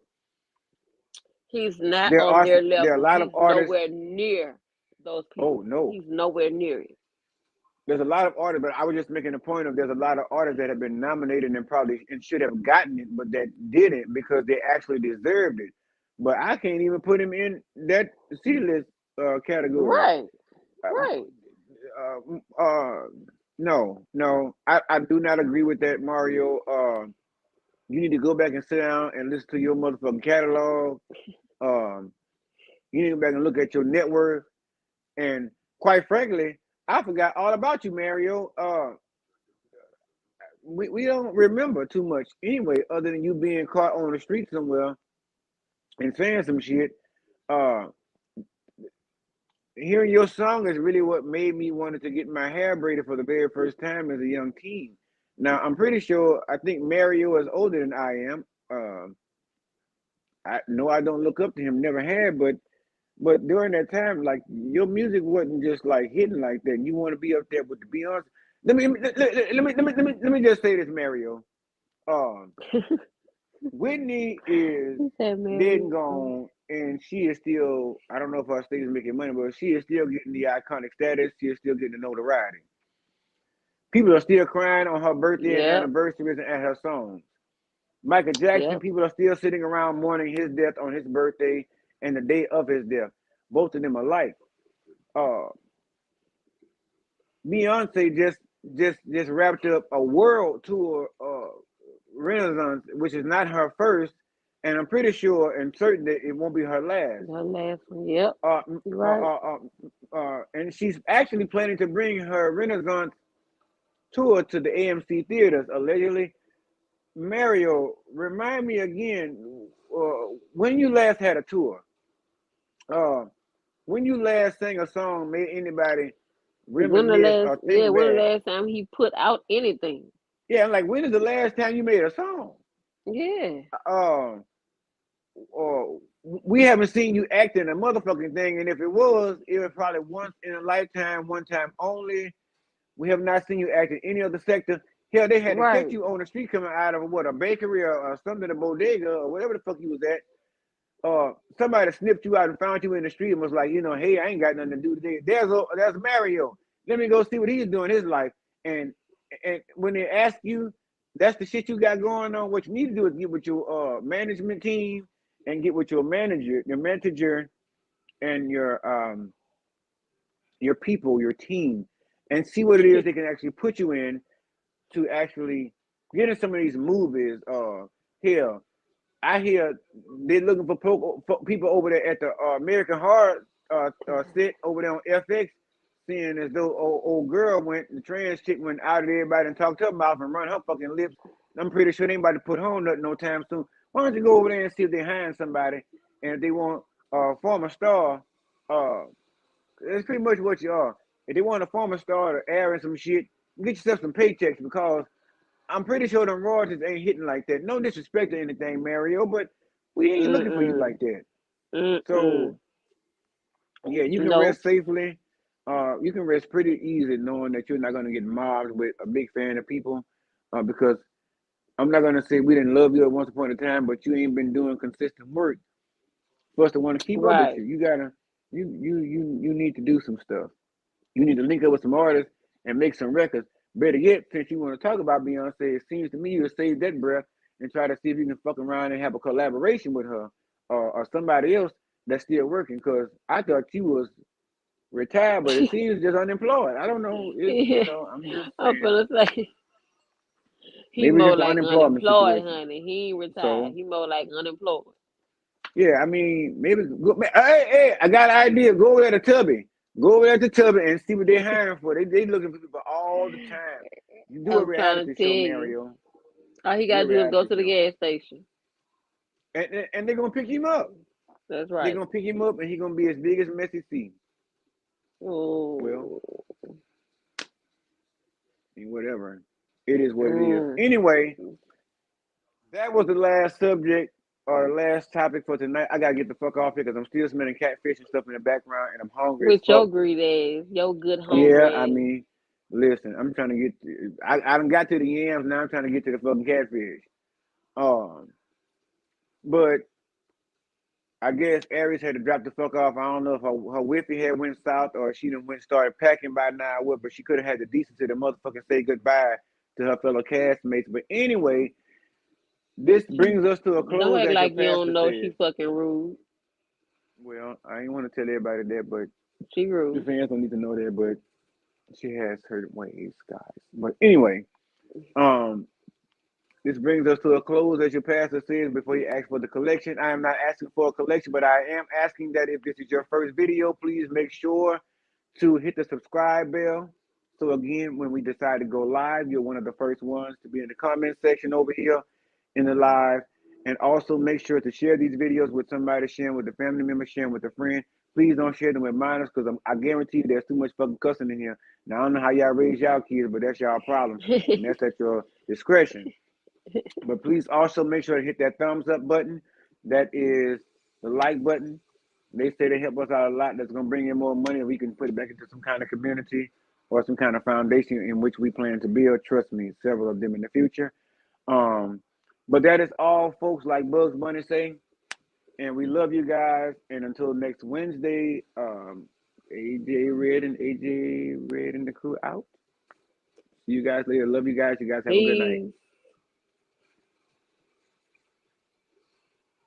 he's not there on are their there are a level. lot of He's artists. nowhere near those Oh people. no, He's nowhere near it. there's a lot of artists, but I was just making a point of there's a lot of artists that have been nominated and probably and should have gotten it, but that didn't because they actually deserved it. But I can't even put him in that C list category. Right, Uh, right. uh, no, no, I do not agree with that, Mario. You need to go back and sit down and listen to your motherfucking catalog. Um, you need to go back and look at your net worth. And quite frankly, I forgot all about you, Mario. We don't remember too much anyway, other than you being caught on the street somewhere and saying some shit. Uh, Hearing your song is really what made me wanted to get my hair braided for the very first time as a young teen. Now I'm pretty sure I think Mario is older than I am. I know I don't look up to him, never had, but during that time, like your music wasn't just like hitting like that. You want to be up there with the Beyonce. Let me just say this, Mario. Um, Whitney is He said, dead "Mary, and gone, and she is still. I don't know if her state is making money, but she is still getting the iconic status. She is still getting the notoriety. People are still crying on her birthday and yep, anniversaries and at her songs. Michael Jackson, yep, people are still sitting around mourning his death on his birthday and the day of his death. Both of them alike. Uh, Beyonce just wrapped up a world tour Renaissance, which is not her first, and I'm pretty sure and certain that it won't be her last. the last one, yep, Uh, you right. and she's actually planning to bring her Renaissance tour to the AMC theaters allegedly. Mario, remind me again when you last had a tour. Uh, when you last sang a song made anybody reminisce or think When the back. last time he put out anything? Yeah, I'm like, when is the last time you made a song? Yeah, Uh, or we haven't seen you act in a motherfucking thing, and if it was probably once in a lifetime, one time only. We have not seen you act in any other sector. Hell, they had to catch right. you on the street coming out of what, a bakery or something, a bodega or whatever the fuck you was at. Somebody snipped you out and found you in the street and was like, hey, I ain't got nothing to do today. There's Mario. Let me go see what he's doing in his life. And when they ask you, that's the shit you got going on. What you need to do is get with your management team and get with your manager, and your people, your team, and see what it is they can actually put you in to actually get in some of these movies. Hell, I hear they're looking for people over there at the American Horror set over there on FX, seeing as though old girl went, the trans chick went out of everybody and talked her mouth and run her fucking lips. I'm pretty sure they ain't about to put her on nothing no time soon. Why don't you go over there and see if they hiring somebody, and if they want a former star, uh, that's pretty much what you are. If they want a former star to air in some shit, get yourself some paychecks, because I'm pretty sure them royalties ain't hitting like that. No disrespect to anything, Mario, but we ain't looking for you like that. So yeah, you can No. rest safely. You can rest pretty easy knowing that you're not gonna get mobbed with a big fan of people. Because I'm not gonna say we didn't love you at once upon a time, but you ain't been doing consistent work for us to want to keep up with Right. you. You gotta you need to do some stuff. You need to link up with some artists and make some records. Better yet, since you want to talk about Beyonce, it seems to me you save that breath and try to see if you can fuck around and have a collaboration with her, or somebody else that's still working. Because I thought you was retired, but it seems just unemployed. I don't know. I'm just I'm saying. gonna say he Maybe more just an like unemployment unemployed, situation. honey. He ain't retired. So He more like unemployed. yeah, I mean, maybe go, hey, I got an idea. Go over there to Tubby. Go over there to Tubby and see what they're hiring for. They looking for people all the time. You do a I'm trying reality to tell show, you. Mario. All he Do a gotta do is go reality to the show, gas station. and they're gonna pick him up. That's They're right. gonna pick him up, and he's gonna be as big as Messy C. Well, Oh. whatever. It is what it is. Mm. Anyway, that was the last subject or the last topic for tonight. I gotta get the fuck off here because I'm still smelling catfish and stuff in the background, and I'm hungry as With your fuck. greedy ass, your good Yeah, I hungry ass. mean, listen, I'm trying to get. I done got to the yams. Now I'm trying to get to the fucking catfish. Um, but I guess Aries had to drop the fuck off. I don't know if her whippy had went south or she done went started packing by now. What? But she could have had the decency to motherfucking say goodbye to her fellow castmates. But anyway, this She brings us to a don't close, act as your like you don't pastor know she said. fucking rude. Well, I ain't want to tell everybody that, but She the rude. fans don't need to know that. But she has her ways, guys. But anyway, um, this brings us to a close, as your pastor says, before you ask for the collection. I am not asking for a collection, but I am asking that if this is your first video, please make sure to hit the subscribe bell. So again, when we decide to go live, you're one of the first ones to be in the comment section over here in the live. And also make sure to share these videos with somebody, sharing with a family member, sharing with a friend. Please don't share them with minors, because I guarantee you there's too much fucking cussing in here. Now, I don't know how y'all raise y'all kids, but that's y'all problem. And that's at your discretion. But please also make sure to hit that thumbs up button. That is the like button. They say they help us out a lot. That's going to bring in more money. We can put it back into some kind of community or some kind of foundation in which we plan to build. Trust me, several of them in the future. Um, but that is all, folks, like Bugs Bunny say. And we love you guys. And until next Wednesday, AJ Red and the crew out. See you guys later. Love you guys. You guys have a good night. Peace.